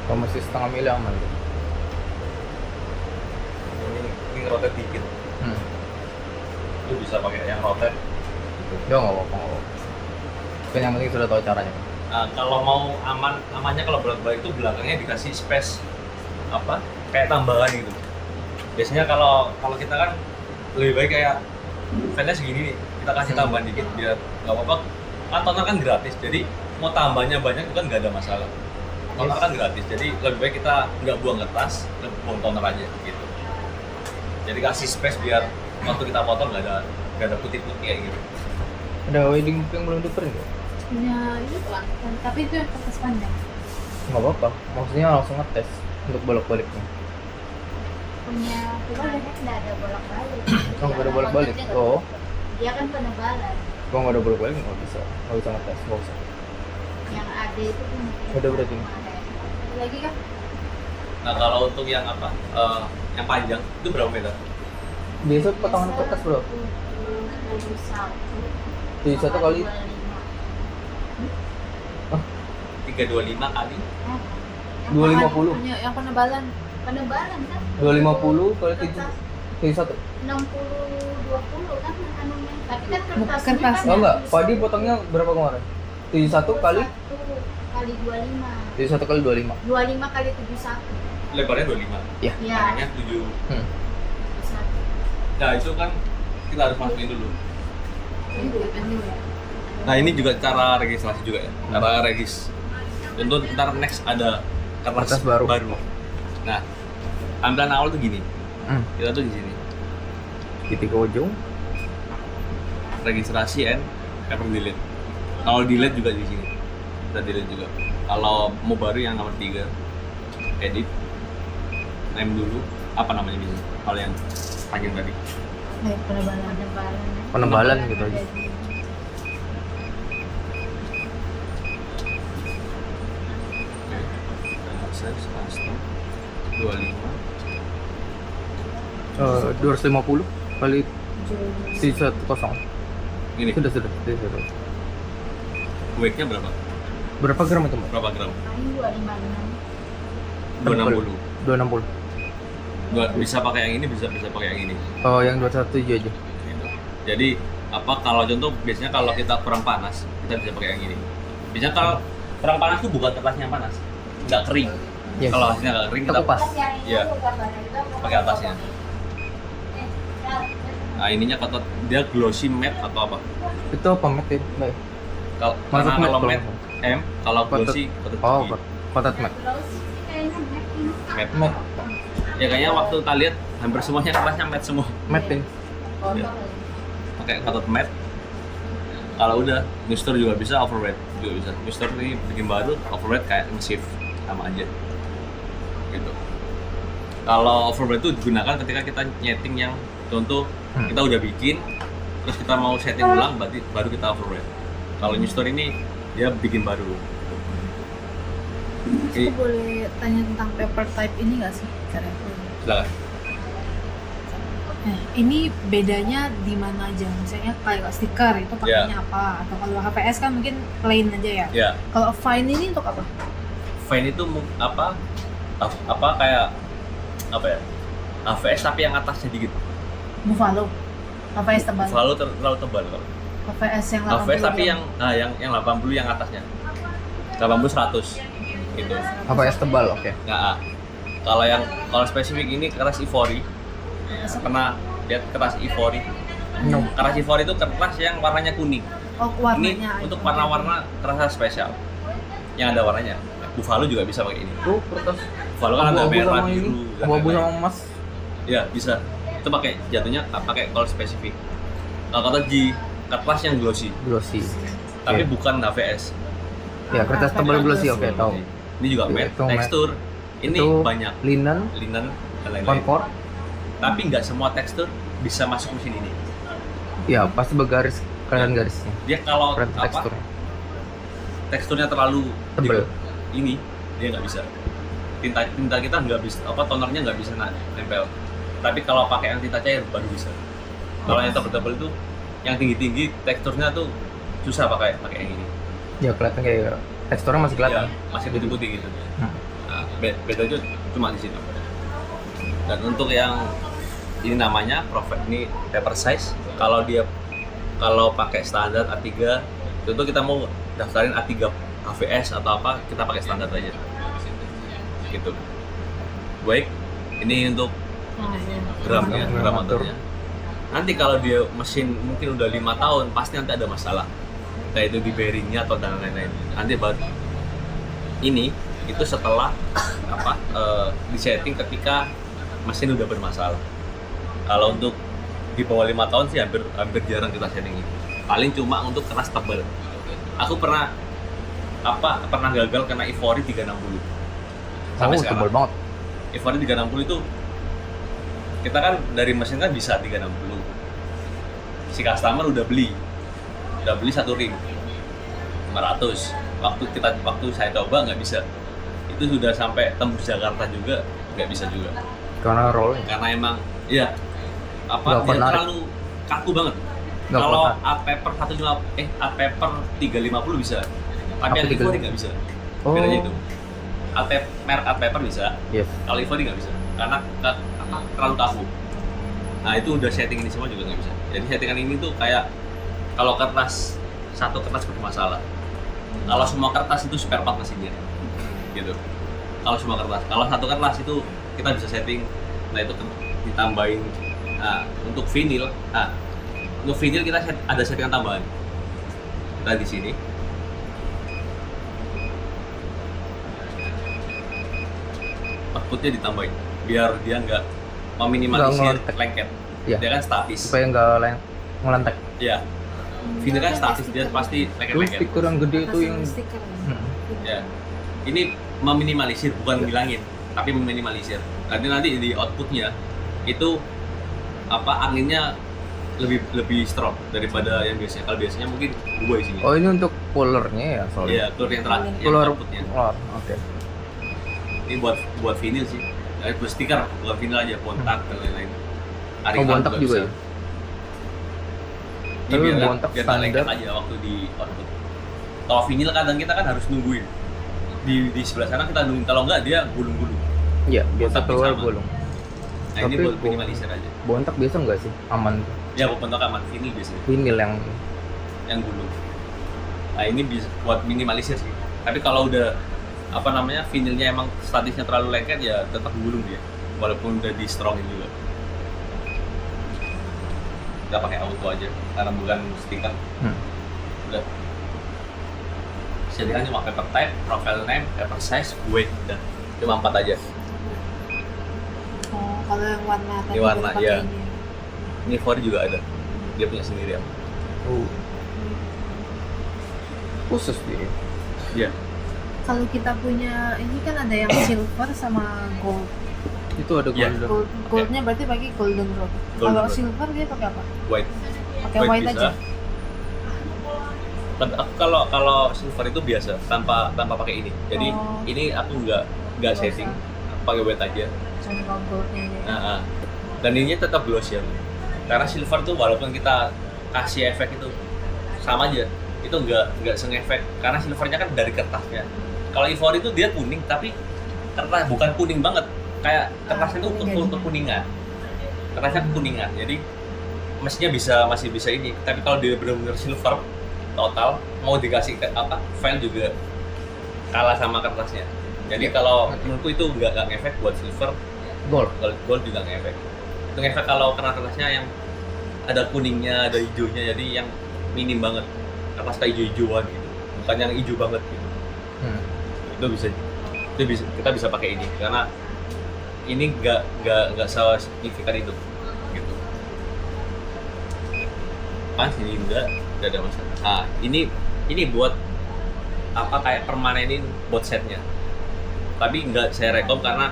Kalau masih setengah mili aman tuh. Ini rotate dikit, lu bisa pakai yang rotate. Ya nggak apa-apa. Kan yang penting sudah tahu caranya. Nah, kalau mau amannya kalau bolak-balik itu belakangnya dikasih space kayak tambahan gitu. Biasanya kalau kita kan lebih baik kayak file-nya segini nih, kita kita kasih tambahan dikit biar nggak apa-apa. Kan toner kan gratis, jadi mau tambahnya banyak itu kan nggak ada masalah. Toner kan gratis, jadi lebih baik kita nggak buang kertas, lebih buang toner aja gitu. Jadi kasih space biar waktu kita potong nggak ada putih-putih kayak gitu. Ada wedding yang belum diprint nggak? Punya itu kan, tapi itu yang kertas panjang. Nggak apa-apa, maksudnya langsung ngetes untuk bolak-baliknya. Punya kita nggak ada bolak-balik. Oh, nggak ada bolak-balik. Oh, Dia kan penebalan. gua nggak ada bolak-balik nggak bisa ngetes, nggak usah. Yang ada itu kan. Udah berarti. Lagi kan? Nah kalau untuk yang apa, yang panjang itu berapa meter? Biasa potongan kertas bro. 31 kali. 325 kali 250. Punya yang penebalan. Penebalan kan 250 kali 7 jadi 1. 60-20 kan anunya. Tapi kan kertasnya Kertasnya. Oh enggak, Padi potongnya berapa kemarin? 71 kali 1 kali 25. 71 kali 25. 25 kali 71. lebarnya 25, Ya. Iya. panjangnya 7. 71. Nah itu kan kita harus masukin dulu. Ini pendek ya. Nah ini juga cara registrasi juga ya, cara regis. Untuk ntar next ada kertas Kertas baru. Nah tampilan awal tuh gini, kita tuh di sini Titik ujung. registrasi and paper delete. Kalau delete juga di sini, kita delete juga. Kalau mau baru yang nomor 3, edit, name dulu, apa namanya ini? Kalau yang panjang tadi. Penebalan. Penebalan gitu aja. Size custom 25. 250 kali 110. Ini Sudah. weight-nya berapa? Berapa gram itu, Mbak? Berapa gram? Paling 256. 260. 260. Bisa pakai yang ini, bisa pakai yang ini. Oh, yang 217 aja. Gitu. Jadi apa kalau contoh biasanya kalau kita kurang panas kita bisa pakai yang ini. Biasanya kalau kurang panas tuh bukan kertasnya yang panas, nggak kering. Yes. Kalau hasilnya nggak kering kita Kita kupas. Iya. Pakai atasnya. Nah ininya kotot, dia glossy matte atau apa? Itu apa matte ya, Mbak? Kalau Masuk matte kalau kalau matte M, kalau glossy kotot Oh, tinggi. kotak matte. Kayaknya Mac ini. Matte. Matte. Ya kayaknya waktu kita lihat hampir semuanya kertasnya matte semua. Matte ini. Ya. Pakai kotot matte. Kalau udah Mister juga bisa, overweight juga bisa. Mister ini bikin baru, overweight kayak shift sama aja. Gitu. Kalau overweight itu digunakan ketika kita nyeting yang contoh kita udah bikin, terus kita mau setting ulang, berarti baru kita overweight. Kalau Mister ini dia bikin baru. Aku boleh tanya tentang paper type ini nggak sih? Silakan. Nah, ini bedanya di mana aja? Misalnya kayak stiker itu pakainya apa? Atau kalau HVS kan mungkin plain aja ya? Ya, Kalau fine ini untuk apa? fine itu apa kayak apa ya? HVS tapi yang atasnya dikit. Buffalo. HVS tebal. Selalu terlalu tebal kalau. HVS yang 80 HVS tapi gram. yang 80 yang atasnya. 80 100 gitu. HVS tebal, oke. Nah, kalau spesifik ini keras ivory. Pernah lihat keras ivory? No. Keras ivory itu kertas yang warnanya kuning. Oh, Ini warnanya. untuk warna-warna kerasa spesial. Yang ada warnanya. Buffalo juga bisa pakai ini. Tuh kertas Buffalo kan ada abu-abu merah, sama biru, ini. dan Abu-abu lain-lain. sama emas. Ya bisa. Itu pakai jatuhnya pakai color spesifik. Kalau kata G, kertas yang glossy, Glossy. tapi Oke. bukan HVS. Ya, kertas tebal glossy, oke, tahu. Ini juga Iya, matte, itu matte. tekstur. Ini Itu banyak linen, linen dan lain-lain. concord. Tapi nggak semua tekstur bisa masuk mesin ini. Ya, pasti bergaris, kelihatan garisnya. Dia kalau Kelihatan apa teksturnya. teksturnya terlalu Tebel. ini dia nggak bisa. Tinta kita nggak bisa, tonernya nggak bisa nempel. Tapi kalau pakai yang tinta cair baru bisa. Kalau yang tebel-tebel itu, yang tinggi-tinggi teksturnya tuh susah pakai yang ini. Ya, kelihatan kayak teksturnya masih kelihatan. Ya, masih putih-putih gitu. Hmm. Nah, bedanya cuma di sini. Dan untuk yang ini namanya ini paper size. Kalau pakai standar A3, contoh kita mau daftarin A3 HVS atau apa, kita pakai standar aja. Gitu. Baik, ini untuk gramnya, gram motornya. Nanti kalau dia mesin mungkin udah 5 tahun, pasti nanti ada masalah. Kayak itu di bearingnya atau dan lain-lain. Nanti baru ini itu setelah disetting ketika mesin udah bermasalah. Kalau untuk di bawah 5 tahun sih hampir jarang kita setting ini. Paling cuma untuk keras tebal. Aku pernah gagal kena Ivory 360. Sampai sekarang. tebal banget. Ivory 360 itu kita kan dari mesin kan bisa 360. Si customer udah beli satu ring 500. Waktu saya coba nggak bisa. Itu sudah sampai tembus Jakarta juga nggak bisa juga. Karena rollnya. Karena emang ya Nggak dia menarik. terlalu kaku banget. Nggak Kalau kuat. art paper 350 bisa. Tapi yang Apa Ivory nggak bisa. Oh. Bedanya itu. Merek art paper bisa. Yes. Kalau Ivory nggak bisa. Karena terlalu kaku. Nah itu udah setting ini semua juga nggak bisa. Jadi settingan ini tuh kayak kalau satu kertas bermasalah. Kalau semua kertas itu spare part mesinnya, gitu. Kalau semua kertas, kalau satu kertas itu kita bisa setting. Nah itu ditambahin. Nah untuk vinyl kita ada settingan tambahan. Kita di sini. Outputnya ditambahin biar dia nggak meminimalisir Nggak ngelentek. lengket. Iya. Dia kan statis. Supaya nggak ngelentek. Ya. Vinyl kan statis, dia pasti Terus lengket-lengket. stiker yang gede itu yang stiker. Ya. Ini meminimalisir, bukan ngilangin, tapi meminimalisir. Nanti di outputnya itu anginnya lebih strong daripada yang biasanya. Kalau biasanya mungkin 2 isinya. Oh, ini untuk coolernya ya soalnya. Iya, keluar yang terakhir, yang Cooler. outputnya. Oh, oke. Ini buat vinyl sih. Buat stiker, bukan vinyl aja, bontak dan lain-lain. Oh, bontak juga ya? Ini Tapi biar bontak nggak lengket standar. aja waktu di output. Kalau vinyl kadang kita kan harus nungguin. Di sebelah sana kita nungguin, kalau nggak dia gulung-gulung. Iya, biasa Bontak keluar sama. bolong. Nah ini Tapi buat minimalisir aja. Bontak biasa nggak sih? Aman. Ya bontak aman, vinyl biasanya Vinyl yang gulung. Nah ini bisa buat minimalisir sih. Tapi kalau udah vinylnya emang statisnya terlalu lengket ya tetap gulung dia, walaupun udah di strongin juga. Kita pakai auto aja karena bukan stiker. Udah. Jadi kan cuma paper type, profile name, paper size, weight, dan cuma 4 aja. Oh, kalau yang warna tadi Ini warna, baru pakai iya. ini. Ini Ivory juga ada, dia punya sendiri ya. khusus dia. Iya. Kalau kita punya ini kan ada yang silver sama gold. Itu ada Iya. golden. Goldnya berarti pakai golden rod. Golden Kalau rod. silver dia pakai apa? White. Pakai white bisa. aja. Aku kalau silver itu biasa tanpa pakai ini. Jadi Oh. ini aku nggak Nggak setting, usah. aku pakai white aja. Cuma kalau goldnya aja. Nah, dan ininya tetap gloss ya. Karena silver tuh walaupun kita kasih efek itu sama aja, itu nggak sengefek karena silvernya kan dari kertasnya. Kalau Ivory itu dia kuning tapi kertas bukan kuning banget, kayak kertasnya itu kuning aja. kekuningan. Kertasnya kekuningan, jadi mestinya masih bisa ini. Tapi kalau dia benar-benar silver total, mau dikasih file juga kalah sama kertasnya. Jadi kalau menurutku itu nggak ngefek buat silver, Gold. gold juga ngefek. Itu ngefek kalau kena kertasnya yang ada kuningnya, ada hijaunya, jadi yang minim banget. Kertas kayak hijau-hijauan gitu, bukan yang hijau banget gitu. Itu bisa kita bisa pakai ini karena ini nggak signifikan itu gitu. Pas ini enggak ada masalah. Ah ini buat kayak permanenin buat setnya. Tapi nggak saya rekom karena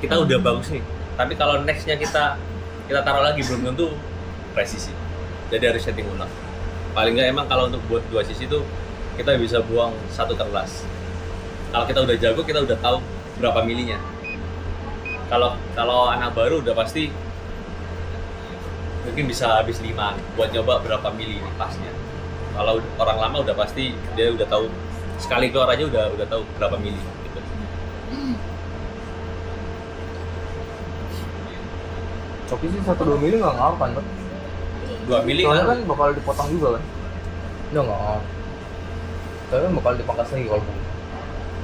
kita udah bagus nih. Tapi kalau nextnya kita taruh lagi belum tentu presisi. Jadi harus setting ulang. Paling nggak emang kalau untuk buat 2 sisi itu kita bisa buang 1 kertas. Kalau kita udah jago, kita udah tahu berapa milinya. Kalau anak baru udah pasti mungkin bisa habis 5 buat nyoba berapa mili ini pasnya. Kalau orang lama udah pasti dia udah tahu sekali keluar aja udah tahu berapa mili gitu. Tapi sih 1-2 mili nggak ngaruh kan, Bang? 2 mili Soalnya kan kan bakal dipotong juga kan? Udah nggak ngaruh. Tapi kan bakal dipangkas lagi kalau mau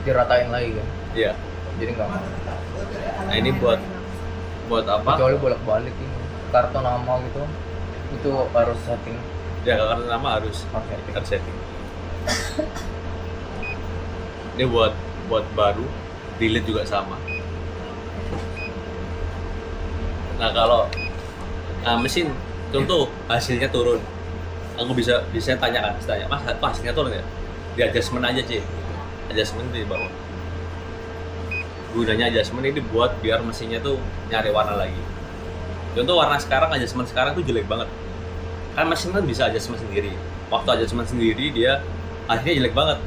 diratain lagi kan? iya. Jadi nggak ngaruh. Nah ini buat apa? Kecuali bolak-balik ini. kartu nama gitu itu harus setting. Ya karena nama harus Oke. kita setting. Ini buat baru, delete juga sama. Nah kalau mesin contoh hasilnya turun, aku bisa tanya mas hasilnya turun ya, di adjustment aja sih, adjustment di bawah. Gunanya adjustment ini buat biar mesinnya tuh nyari warna lagi. Contoh warna sekarang, adjustment sekarang tuh jelek banget, kan mesin kan bisa adjustment sendiri. Waktu adjustment sendiri dia hasilnya jelek banget,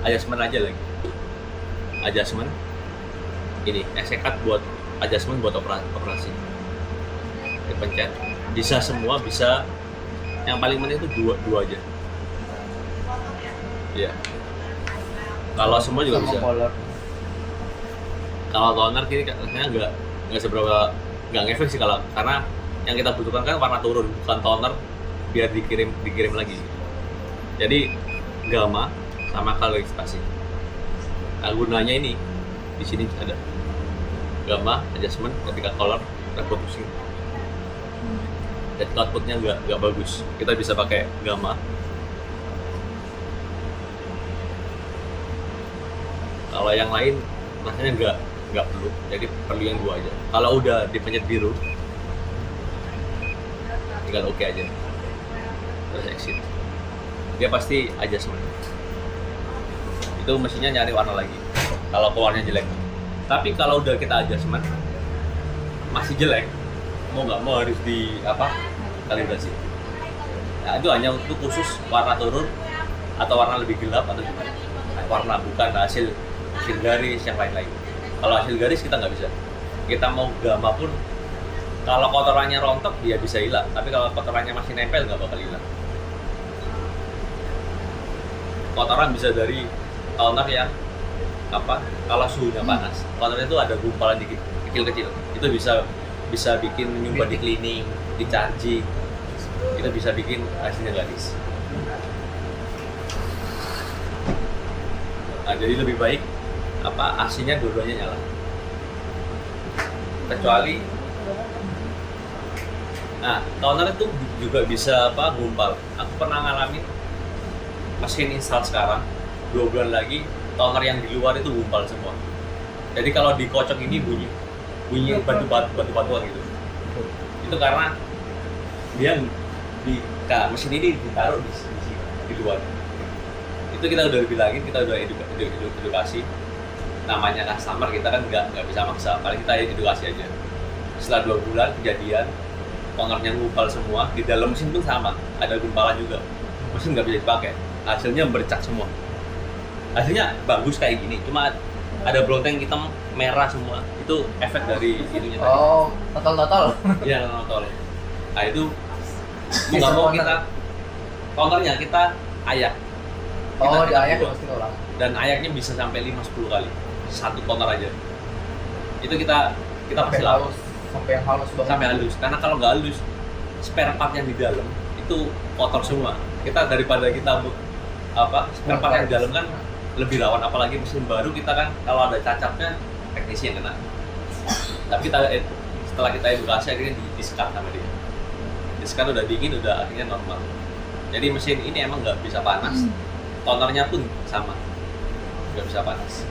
adjustment aja lagi. Adjustment ini execute buat adjustment buat operasi. Dipencet, bisa semua, bisa yang paling penting itu dua aja. Iya. Kalau semua juga Sama bisa. color. Kalau toner ini rasanya nggak seberapa, nggak ngefek sih kalau, karena yang kita butuhkan kan warna turun, bukan toner biar dikirim lagi. Jadi gamma sama kalibrasi. Nah, gunanya ini di sini ada gamma adjustment ketika color refocusing. Dan outputnya nggak bagus. Kita bisa pakai gamma. Kalau yang lain rasanya nggak perlu. Jadi perlu yang dua aja. Kalau udah dipencet biru, tinggal oke aja. Terus exit. Dia pasti adjustment. Itu mesinnya nyari warna lagi. Kalau keluarnya jelek. Tapi kalau udah kita adjustment masih jelek, mau nggak mau harus kalibrasi. Nah itu hanya untuk khusus warna turun atau warna lebih gelap atau gimana. Nah, warna bukan hasil garis yang lain-lain. Kalau hasil garis kita nggak bisa. Kita mau gamma pun kalau kotorannya rontok dia bisa hilang. Tapi kalau kotorannya masih nempel nggak bakal hilang. Kotoran bisa dari toner yang kalau suhunya panas, tonernya itu ada gumpalan dikit, kecil-kecil. Itu bisa bikin nyumbat di cleaning, di charging. Itu bisa bikin hasilnya garis. Nah, jadi lebih baik AC-nya dua-duanya nyala. Kecuali toner itu juga bisa gumpal. Aku pernah ngalamin mesin install sekarang 2 bulan lagi toner yang di luar itu gumpal semua. Jadi kalau dikocok ini bunyi batu-batuan gitu. Itu karena dia mesin ini ditaruh di luar. Itu kita udah bilangin, kita udah edukasi. Namanya customer, kita kan nggak bisa maksa. Paling kita edukasi aja. Setelah 2 bulan kejadian tonernya gumpal semua, di dalam mesin pun sama, ada gumpalan juga. Mesin nggak bisa dipakai. Hasilnya bercak semua. Hasilnya bagus kayak gini, cuma ada blonteng hitam merah semua. Itu efek dari itunya tadi. Oh, total. Iya, total. Nah itu mau nggak mau kita tonernya kita ayak. Oh, Kita diayak buang. pasti orang. Dan ayaknya bisa sampai 5-10 kali. Satu toner aja. Itu kita Sampai pasti lama. halus, sampai yang halus banget. Sampai halus. Karena kalau nggak halus, spare part yang di dalam itu kotor semua. Kita daripada kita spare part yang di dalam kan lebih rawan, apalagi mesin baru kita kan kalau ada cacatnya teknisi yang kena. Tapi setelah kita edukasi akhirnya di-skat sama dia. Di-skat udah dingin, udah akhirnya normal. Jadi mesin ini emang nggak bisa panas. Tonernya pun sama, nggak bisa panas.